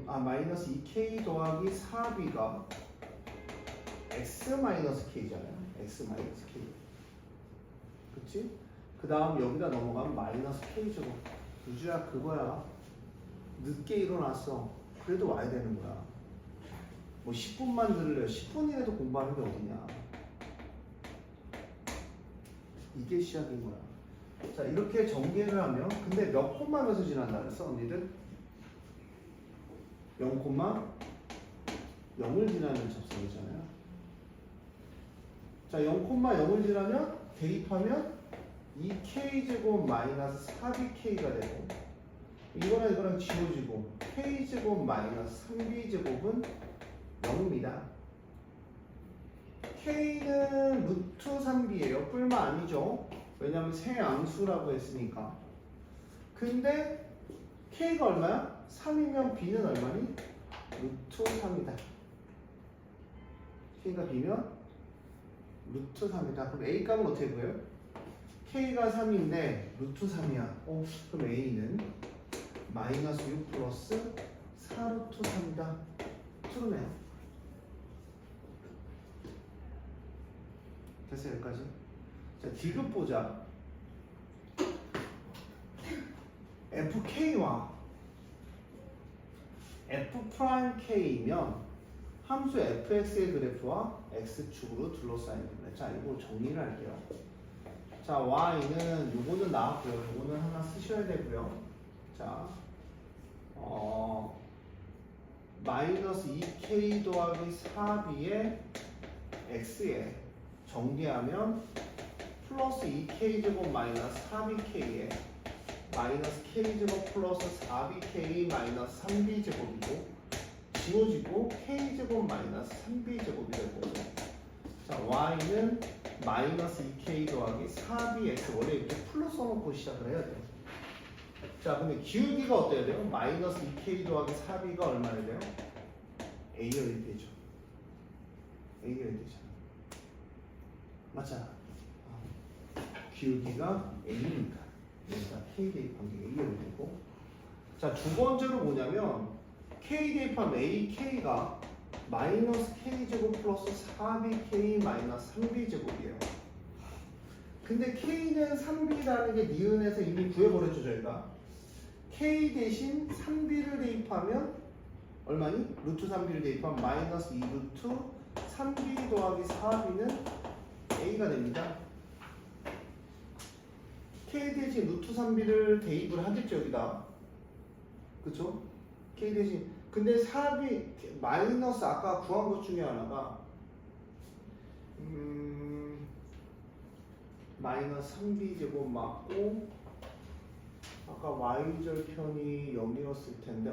[SPEAKER 1] 마이너스 2k 더하기 4b가 x 마이너스 k잖아요. x 마이너스 k. 그치? 그 다음 여기다 넘어가면 마이너스 k 제곱. 유주야 그거야. 늦게 일어났어. 그래도 와야 되는 거야. 뭐 10분만 들으려 10분이라도 공부하는 게 어디냐. 이게 시작인 거야. 자 이렇게 전개를 하면 근데 몇 콤마면서 지난다 그랬어 언니들? 0,0을 지나는 접속이잖아요. 자 0,0을 지나면 대입하면 2k제곱 마이너스 4bk가 되고 이거랑 이거랑 지워지고 k제곱 마이너스 3b제곱은 0입니다. k는 루트 3b예요. 뿔마 아니죠? 왜냐면 세양수라고 했으니까. 근데 k가 얼마야? 3이면 b는 얼마니? 루트 3이다. k가 b면 루트 3이다. 그럼 a 값은 어떻게 보여요? k가 3인데 루트 3이야. 그럼 a는 마이너스 6 플러스 4루트 3이다. 트루네요. 됐어요 여기까지. 자 디귿 보자. fk와 f'k이면 함수 fx의 그래프와 x축으로 둘러싸인 겁니다. 자 이거 정리를 할게요. 자 y는 요거는 나왔고요. 요거는 하나 쓰셔야 되고요. 자 마이너스 2k 더하기 4b의 x에 정리하면 플러스 2k 제곱 마이너스 4bk에 마이너스 k제곱 플러스 4bk 마이너스 3b제곱이고 지워지고 k제곱 마이너스 3b제곱이 될 거고 자 y는 마이너스 2k 더하기 4bx 원래 이렇게 풀로 써놓고 시작을 해야 돼요. 자 근데 기울기가 어때야 돼요? 마이너스 2k 더하기 4b가 얼마나 돼요? a열이 되죠. a열이 되죠. 맞잖아. 기울기가 a니까 여기다 k 대입한 게 a열이 되고 자 두 번째로 뭐냐면 k 대입한 ak가 마이너스 k제곱 플러스 4bk 마이너스 3b제곱이에요. 근데 k는 3b라는 게 니은에서 이미 구해버렸죠 저희가. k 대신 3b를 대입하면 얼마니? 루트 3b를 대입하면 마이너스 2루트 3b 더하기 4b는 a가 됩니다. k 대신 루트 3b를 대입을 하겠죠 여기다. 그쵸? k 대신 근데 4b 마이너스 아까 구한 것 중에 하나가 마이너스 3b 제곱 맞고 아까 y절편이 0이었을 텐데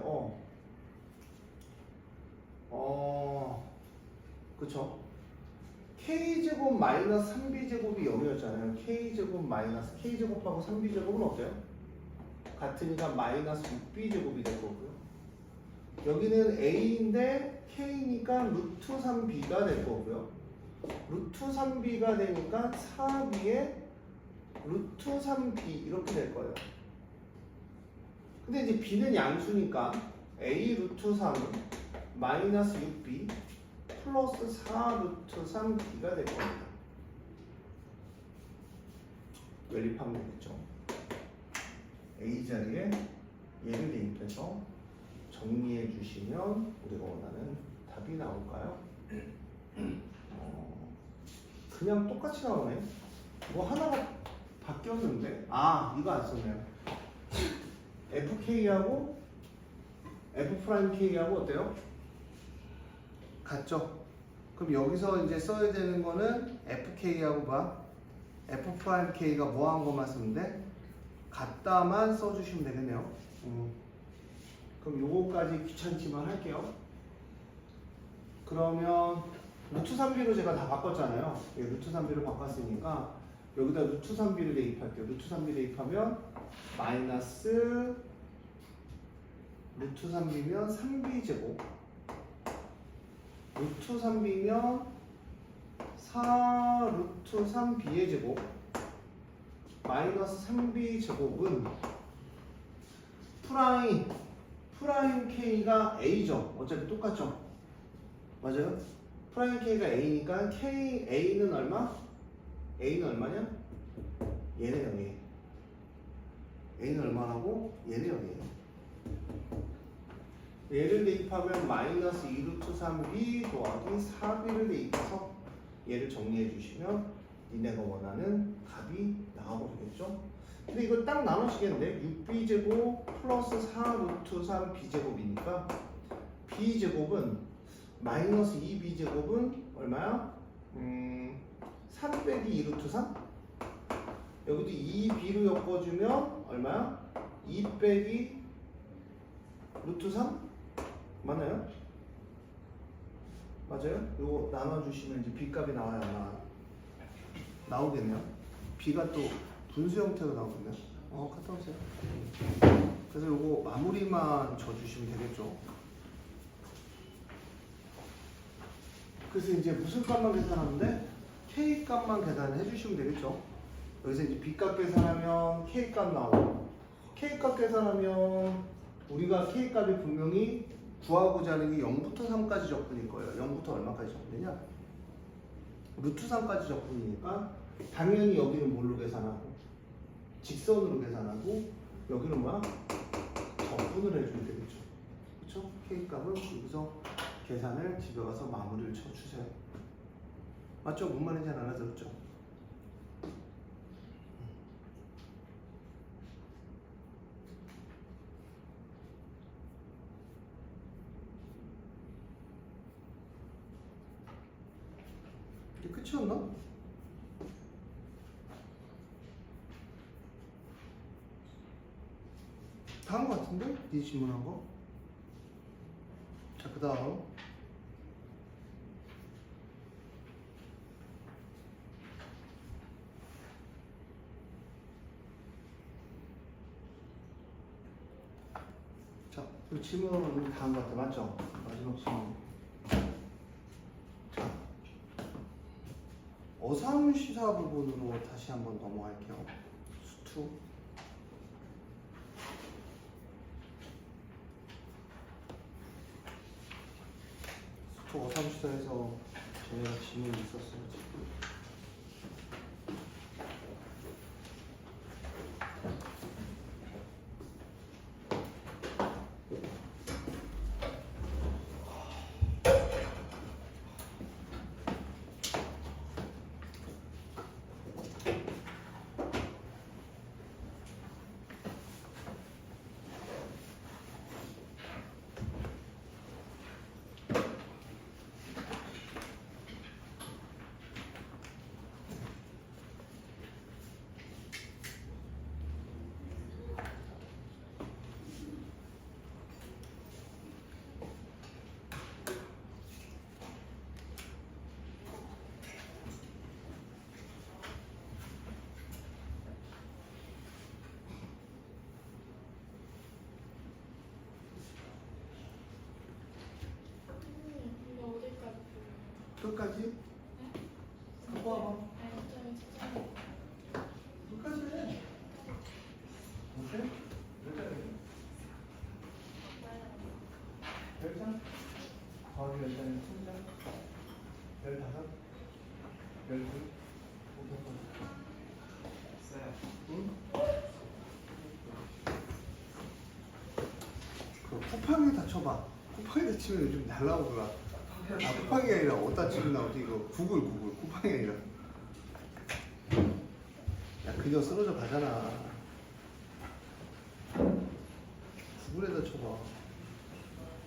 [SPEAKER 1] 그쵸? k제곱 마이너스 3b제곱이 0이었잖아요. k제곱 마이너스 k제곱하고 3b제곱은 어때요? 같으니까 마이너스 6b제곱이 될 거고요. 여기는 a인데 k니까 루트 3b가 될 거고요. 루트 3b가 되니까 4b에 루트 3b 이렇게 될 거예요. 근데 이제 b는 양수니까 a 루트 3은 마이너스 6b 플러스 4 루트 3b가 될 겁니다. 연립하면 되겠죠. a 자리에 얘를 대입해서 정리해 주시면 우리가 원하는 답이 나올까요? 그냥 똑같이 나오네. 뭐 하나가 바뀌었는데 이거 안 썼네요. FK하고 F'K하고 어때요? 같죠? 그럼 여기서 이제 써야 되는 거는 FK하고 F'K가 뭐 한 것만 쓰면 돼? 같다만 써주시면 되겠네요. 그럼 요거까지 귀찮지만 할게요. 그러면 루트 3b로 제가 다 바꿨잖아요. 예, 루트 3b로 바꿨으니까 여기다 루트 3b를 대입할게요. 루트 3b 대입하면 마이너스 루트 3b면 3b 제곱 루트 3b면 4 루트 3b의 제곱 마이너스 3b 제곱은 프라임 k가 a죠. 어차피 똑같죠. 맞아요? 프라임 k가 a니까 a는 얼마? a는 얼마냐? 얘는 0이에요. a는 얼마라고? 얘는 0이에요. 얘를 대입하면 마이너스 2루트 3b 더하기 4b를 대입해서 얘를 정리해 주시면 니네가 원하는 값이 나오고 되겠죠? 근데 이거 딱 나누시겠는데 6b제곱 플러스 4루트 3b제곱이니까 b제곱은 마이너스 2b제곱은 얼마야? 3 빼기 2루트 3? 여기도 2b로 엮어주면 얼마야? 2 빼기 루트 3? 맞나요? 맞아요? 요거 나눠주시면 이제 b값이 나와요. 나오겠네요. b가 또 분수 형태로 나오겠네요. 갔다 오세요. 그래서 요거 마무리만 져주시면 되겠죠. 그래서 이제 무슨 값만 계산하는데 k 값만 계산해 주시면 되겠죠. 여기서 이제 b 값 계산하면 k 값 나오고 k 값 계산하면 우리가 k 값이 분명히 구하고자 하는 게 0부터 3까지 적분일 거예요. 0부터 얼마까지 적분이냐? 루트 3까지 적분이니까 당연히 여기는 뭘로 계산하고 직선으로 계산하고 여기는 뭐야? 적분을 해주면 되겠죠. 그렇죠? k 값은 여기서 계산을 집에 가서 마무리를 쳐주세요. 맞죠? 뭔 말인지 안 알아들었죠? 이게 끝이었나? 다 한 거 같은데? 네 질문한 거? 자, 그 다음 자, 이 질문은 다 한 거 같아. 맞죠? 마지막 질문. 자, 어삼시사 부분으로 다시 한번 넘어갈게요. 수투. 수투 어삼시사에서 저희가 질문이 있었어요. 지금. 끝까지? 갖고 와봐. 끝까지 해. 오케이? 몇 장이야? 10장? 더하기 10장이면 10장? 15? 12? 응? 쿠팡에다 쳐봐. 쿠팡에다 치면 요즘 잘 나오더라. 아 쿠팡이 아니라 어디다 치면 나오지 이거 구글 쿠팡이 아니라. 야 그냥 쓰러져 가잖아. 구글에다 쳐봐.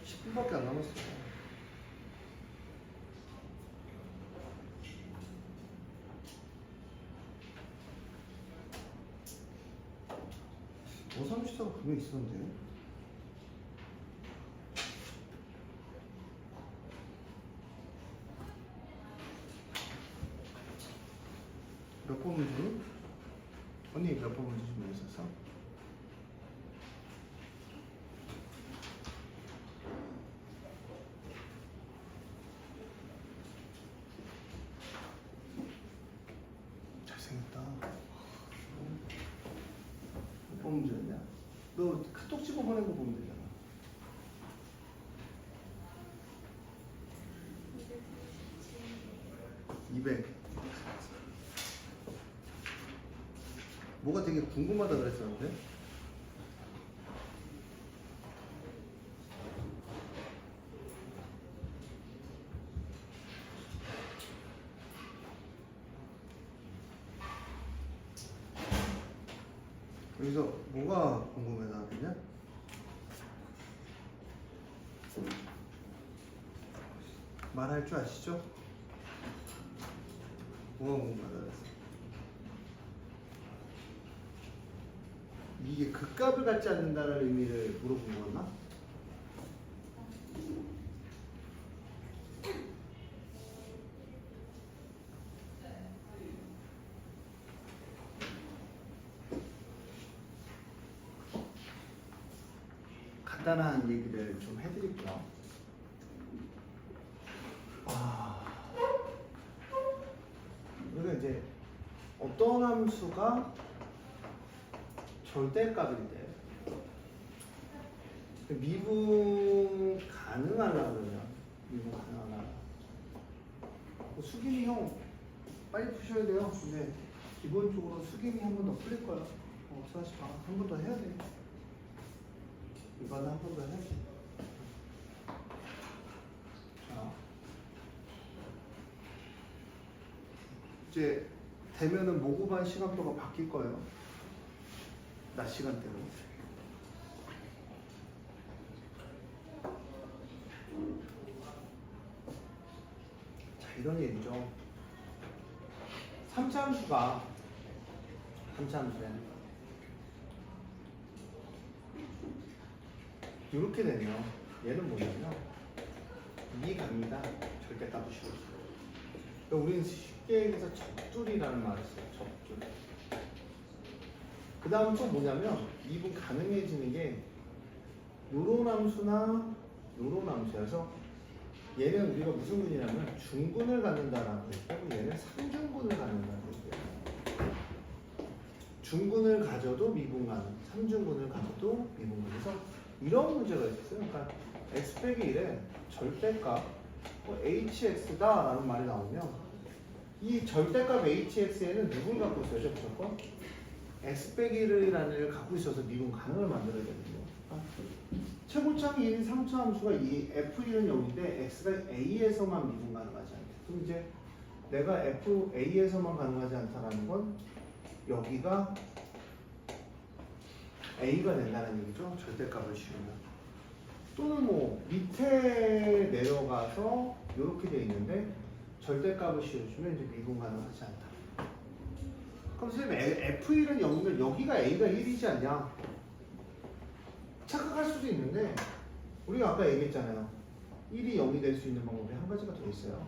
[SPEAKER 1] 10분밖에 안 남았어. 오삼시사가 분명 있었는데. 몇 번 문제니? 언니 몇 번 문제 좀 있었어? 잘생겼다. 몇 번 문제였냐? 너 카톡 찍어 보낸 거 보면 되잖아. (200) 뭐가 되게 궁금하다 그랬었는데. 여기서 뭐가 궁금해 나왔냐? 말할 줄 아시죠? 뭐가 궁금하다 그랬어? 이게 극값을 갖지 않는다는 의미를 물어본 거였나? 간단한 얘기를 좀 해드릴게요. 우리가 이제 어떤 함수가 절대값일 때 미분 가능하나 그러면 미분 가능하나 수긴이 형 빨리 푸셔야 돼요. 근데 기본적으로 수긴이 한 번 더 풀릴 거야. 사실 한 번 더 해야 돼. 이번에 한 번 더 해야지. 자, 이제 되면은 모구반 시간표가 바뀔 거예요. 낮 시간대로. 자, 이런 얘기죠. 3차 함수가 3차 함수에 이렇게 되면 얘는 뭐냐면 이 갑니다. 절대값을 씌워줘요. 그러니까 우리는 쉽게 얘기해서 접둘이라는 말을 써요. 접둘. 그 다음 또 뭐냐면 미분 가능해지는 게 요런 함수나 요런 함수여서 얘는 우리가 무슨 군이냐면 중군을 갖는다라고 했고 얘는 삼중군을 갖는다고 했어요. 중군을 가져도 미분 가능, 삼중군을 가져도 미분 가능. 그래서 이런 문제가 있었어요. 그러니까 x 빼기 1에 절대값 hx다 라는 말이 나오면 이 절대값 hx에는 누굴 갖고 있어요? 무조건 x 빼기 1이라는 애를 갖고 있어서 미분 가능을 만들어야 되거든요. 최고차기 1인 상차 함수가 이 f1은 0인데 x가 a에서만 미분 가능하지 않대. 그럼 이제 내가 f a에서만 가능하지 않다라는 건 여기가 a가 된다는 얘기죠. 절대값을 씌우면. 또는 뭐 밑에 내려가서 이렇게 돼 있는데 절대값을 씌워주면 이제 미분 가능하지 않다. 그럼 선생님 f1은 0이면 여기가 a가 1이지 않냐? 착각할 수도 있는데 우리가 아까 얘기했잖아요. 1이 0이 될 수 있는 방법이 한 가지가 더 있어요.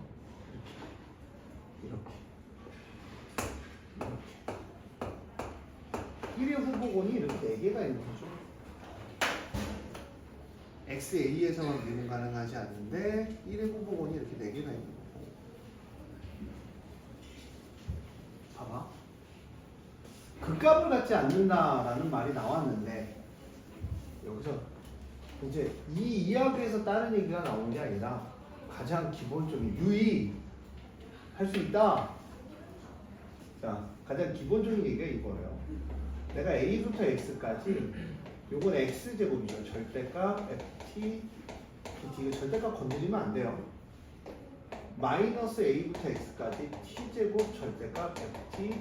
[SPEAKER 1] 이렇게. 1의 후보군이 이렇게 4개가 있는 거죠. XA에서만 미분 가능하지 않는데 1의 후보군이 이렇게 4개가 있는 거고. 봐봐. 극값을 갖지 않는다라는 말이 나왔는데 여기서 이제 이 이야기에서 다른 얘기가 나오는 게 아니라 가장 기본적인 유의할 수 있다. 자, 가장 기본적인 얘기가 이거예요. 내가 A부터 X까지 요건 x제곱이죠. 절대값 ft dt. 이거 절대값 건드리면 안 돼요. 마이너스 a부터 x까지 t제곱 절대값 ft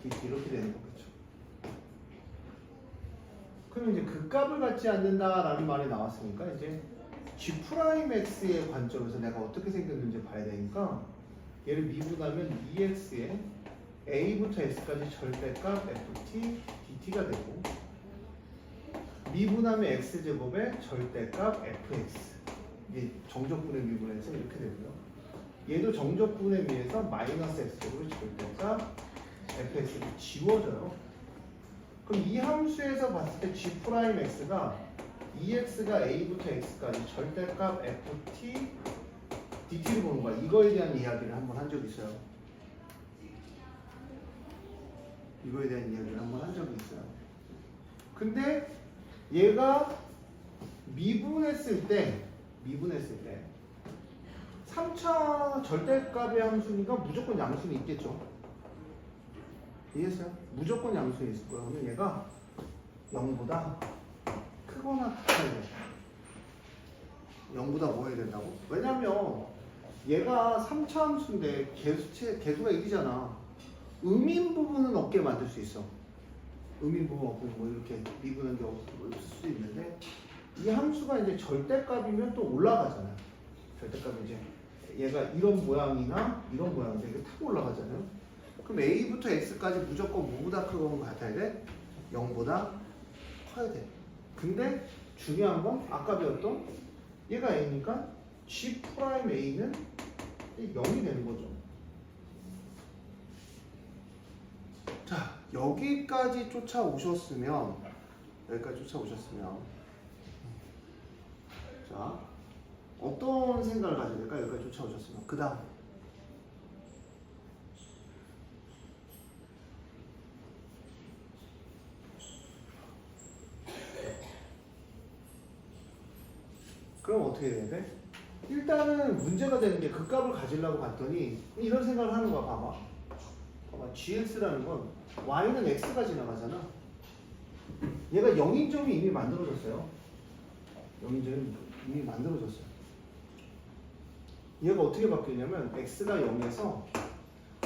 [SPEAKER 1] dt 이렇게 되는 거겠죠. 그럼 이제 그 값을 갖지 않는다라는 말이 나왔으니까 이제 g'x의 관점에서 내가 어떻게 생겼는지 봐야 되니까 얘를 미분하면 2x에 a부터 x까지 절대값 ft dt가 되고 미분하면 x제곱에 절대값 fx 이게 정적분의 미분해서 이렇게 되고요. 얘도 정적분에 비해서 마이너스 x제곱의 절대값 fx가 지워져요. 그럼 이 함수에서 봤을 때 g'x가 2x가 a부터 x까지 절대값 ft dt를 보는 거야. 이거에 대한 이야기를 한번 한 적이 있어요. 이거에 대한 이야기를 한번 한 적이 있어요. 근데 얘가 미분했을 때 3차 절대값의 함수니까 무조건 양수는 있겠죠. 이해했어요? 무조건 양수에 있을 거예요. 그러면 얘가 0보다 크거나 같아야 돼. 0보다 뭐 해야 된다고? 왜냐면 얘가 3차 함수인데 개수가 1이잖아. 음인 부분은 없게 만들 수 있어. 음인 부분 없고 뭐 이렇게 미분한 게 없을 수도 있는데 이 함수가 이제 절대값이면 또 올라가잖아요. 절대값이 이제 얘가 이런 모양이나 이런 모양인데 이게 탁 올라가잖아요. 그럼 a부터 x까지 무조건 뭐보다 크거나 같아야 돼? 0보다 커야 돼. 근데 중요한 건 아까 배웠던 얘가 a니까 g'a는 0이 되는 거죠. 자, 여기까지 쫓아오셨으면 자, 어떤 생각을 가져야 될까? 여기까지 쫓아오셨으면 그 다음 그럼 어떻게 해야 돼? 일단은 문제가 되는 게 그 값을 가지려고 봤더니 이런 생각을 하는 거야. 봐봐 gx라는 건 y는 x가 지나가잖아. 얘가 0인점이 이미 만들어졌어요. 0인점이 이미 만들어졌어요. 얘가 어떻게 바뀌냐면 x가 0에서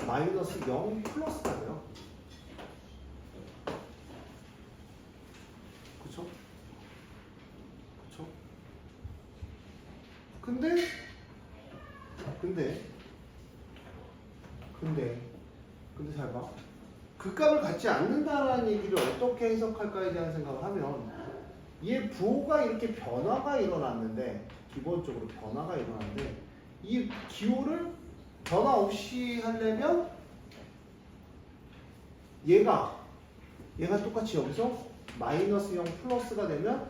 [SPEAKER 1] 마이너스 0 플러스가 돼요. 그쵸? 근데 잘 봐. 그 값을 갖지 않는다라는 얘기를 어떻게 해석할까에 대한 생각을 하면 얘 부호가 이렇게 변화가 일어났는데 기본적으로 변화가 일어났는데 이 기호를 변화 없이 하려면 얘가 똑같이 여기서 마이너스 0 플러스가 되면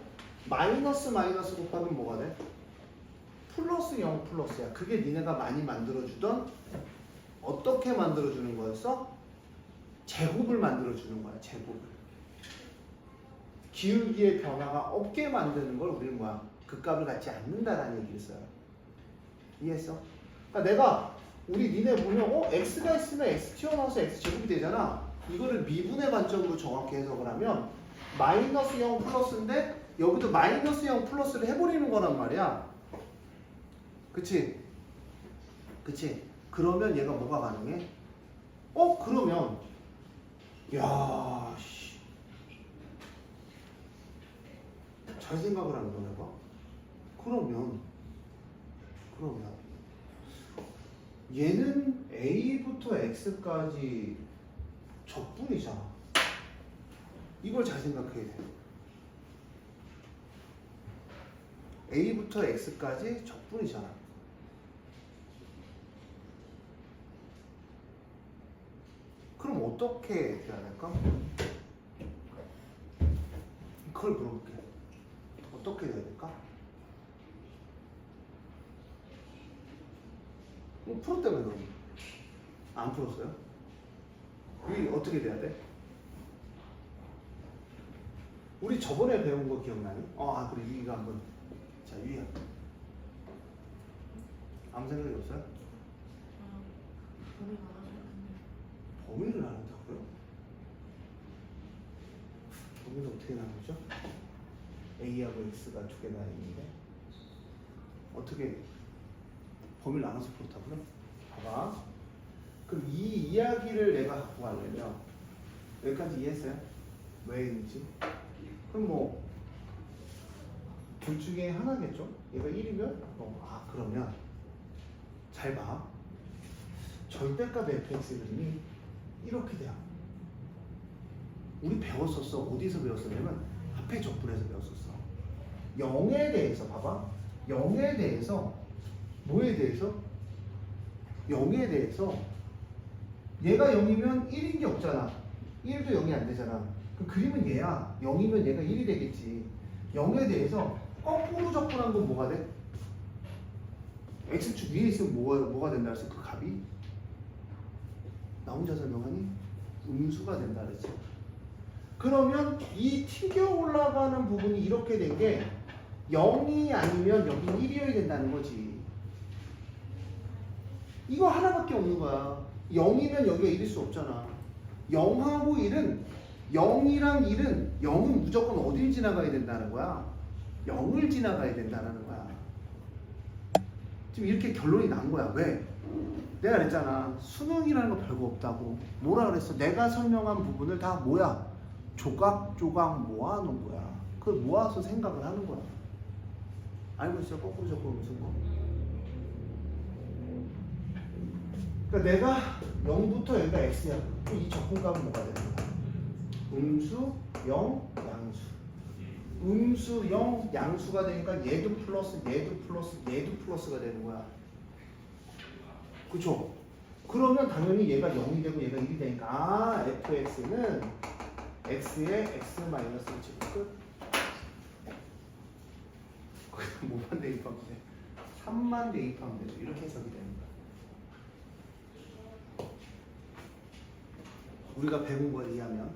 [SPEAKER 1] 마이너스 곱하면 뭐가 돼? 플러스 0 플러스야. 그게 니네가 많이 만들어주던 어떻게 만들어주는 거였어? 제곱을 만들어주는 거야. 제곱을. 기울기의 변화가 없게 만드는 걸 우리는 뭐야? 그 값을 갖지 않는다라는 얘기를 써요. 이해했어? 그러니까 내가 우리 니네 보면 x가 있으면 x 튀어나와서 x 제곱이 되잖아. 이거를 미분의 관점으로 정확히 해석을 하면 마이너스 0 플러스인데 여기도 마이너스 0 플러스를 해버리는 거란 말이야. 그치? 그러면 얘가 뭐가 가능해? 그러면 야, 씨. 잘 생각을 하는 거 해봐. 그러면 얘는 a부터 x까지 적분이잖아. 이걸 잘 생각해야 돼. a부터 x까지 적분이잖아. 그럼 어떻게 해야 될까? 그걸 물어볼게. 어떻게 해야 될까? 풀었다며 그럼. 안 풀었어요? 이 어떻게 돼야 돼? 우리 저번에 배운 거 기억나니? 그래 유희가 한번. 자 유희야. 아무 생각이 없어요? 범위를 안 한다고요? 범위를 여기서 어떻게 나누죠? A하고 X가 두 개 나있는데 어떻게 범위를 나눠서 그렇다고요? 봐봐. 그럼 이 이야기를 내가 갖고 가려면 여기까지 이해했어요? 왜 있는지? 그럼 뭐 둘 중에 하나겠죠? 얘가 1이면 그러면 잘 봐. 절대값 fx 그림이 이렇게 돼요. 우리 배웠었어. 어디서 배웠었냐면 합해 적분에서 배웠었어. 0에 대해서 봐봐. 0에 대해서 뭐에 대해서? 0에 대해서 얘가 0이면 1인 게 없잖아. 1도 0이 안 되잖아. 그럼 그림은 얘야. 0이면 얘가 1이 되겠지. 0에 대해서 거꾸로 적분한 건 뭐가 돼? x축 위에 있으면 뭐가 된다 그랬어? 그 값이? 나 혼자 설명하니? 음수가 된다 그랬지. 그러면 이 튀겨 올라가는 부분이 이렇게 된 게 0이 아니면 여긴 1이어야 된다는 거지. 이거 하나밖에 없는 거야. 0이면 여기가 1일 수 없잖아. 0하고 1은 0이랑 1은 0은 무조건 어딜 지나가야 된다는 거야? 0을 지나가야 된다는 거야. 지금 이렇게 결론이 난 거야. 왜? 내가 그랬잖아. 수능이라는 거 별거 없다고. 뭐라 그랬어? 내가 설명한 부분을 다 뭐야? 조각조각 모아놓은 거야. 그걸 모아서 생각을 하는 거야. 알고 있어? 거꾸로 적고 무슨 거? 그러니까 내가 0부터 여기가 x야. 그럼 이 적분값은 뭐가 되는 거야? 음수, 0, 양수. 음수, 0, 양수가 되니까 얘도 플러스, 얘도 플러스, 얘도 플러스가 되는 거야. 그쵸? 그러면 당연히 얘가 0이 되고 얘가 1이 되니까 fx는 x에 x 마이너스 1 끝. 거기다 뭐만 대입하면 돼? 3만 대입하면 돼. 이렇게 해석이 되는 거야. 우리가 배운 걸 이해하면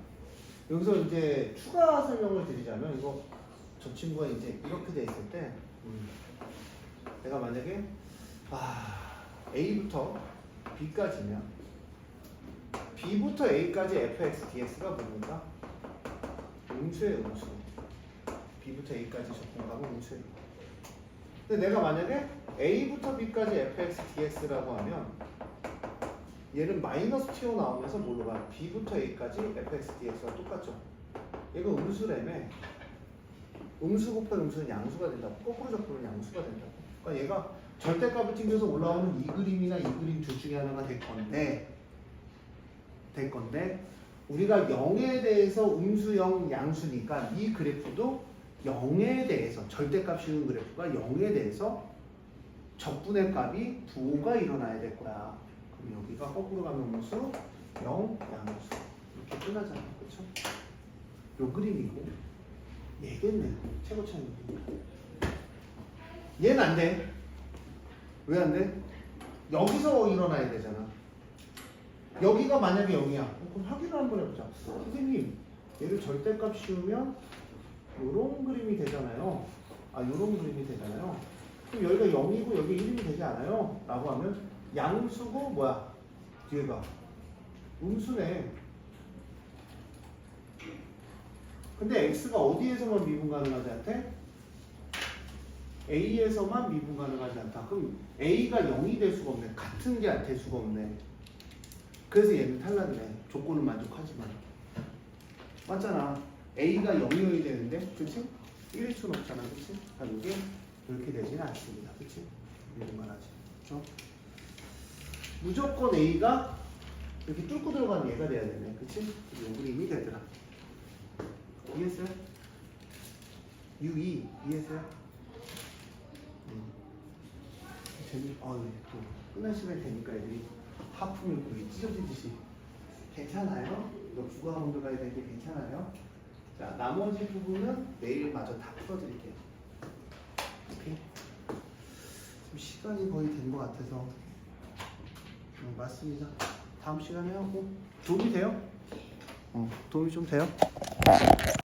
[SPEAKER 1] 여기서 이제 추가 설명을 드리자면 이거 저 친구가 이제 이렇게 돼 있을 때 내가 만약에 A부터 B까지면 B부터 A까지 fx dx가 뭡니까? 음수의 음수. B부터 A까지 적분값은 음수예요. 근데 내가 만약에 A부터 B까지 fx dx라고 하면 얘는 마이너스 튀어나오면서 뭘로 가? B부터 A까지 fx dx가 똑같죠? 얘가 음수라며. 음수 곱하기 음수는 양수가 된다고. 거꾸로 적분은 양수가 된다고. 그러니까 얘가 절대값을 튕겨서 올라오는 이 그림이나 이 그림 둘 중에 하나가 될 건데 우리가 0에 대해서 음수 0 양수니까 이 그래프도 0에 대해서 절대값 씌우는 그래프가 0에 대해서 적분의 값이 부호가 일어나야 될 거야. 그럼 여기가 거꾸로 가면 음수 0 양수 이렇게 끝나잖아. 그렇죠? 요 그림이고 얘겠네. 최고 차이. 얘는 안 돼. 왜 안 돼? 여기서 일어나야 되잖아. 여기가 만약에 0이야. 그럼 확인을 한번 해보자. 선생님, 얘를 절대값 씌우면 요런 그림이 되잖아요. 요런 그림이 되잖아요. 그럼 여기가 0이고 여기 1이 되지 않아요? 라고 하면 양수고 뭐야? 뒤에가 음수네. 근데 x가 어디에서만 미분 가능하지 않대? A에서만 미분 가능하지 않다. 그럼 A가 0이 될 수가 없네. 같은 게 될 수가 없네. 그래서 얘는 탈락이네. 조건은 만족하지만. 맞잖아. A가 0이어야 되는데, 그치? 1일 수는 없잖아. 그치? 이게 이렇게 되지는 않습니다. 그치? 이런 말 하지. 그쵸? 무조건 A가 이렇게 뚫고 들어가는 얘가 돼야 되네. 그치? 이 그림이 되더라. 이해했어요? U2 이해했어요? 또 끝날 시간이 되니까 애들이 하품을 거기 찢어지듯이 괜찮아요? 이거 국어학원도 가야 되는데 괜찮아요? 자, 나머지 부분은 내일 마저 다 풀어드릴게요. 오케이? 지금 시간이 거의 된 것 같아서 맞습니다. 다음 시간에 하고 도움이 돼요? 도움이 좀 돼요?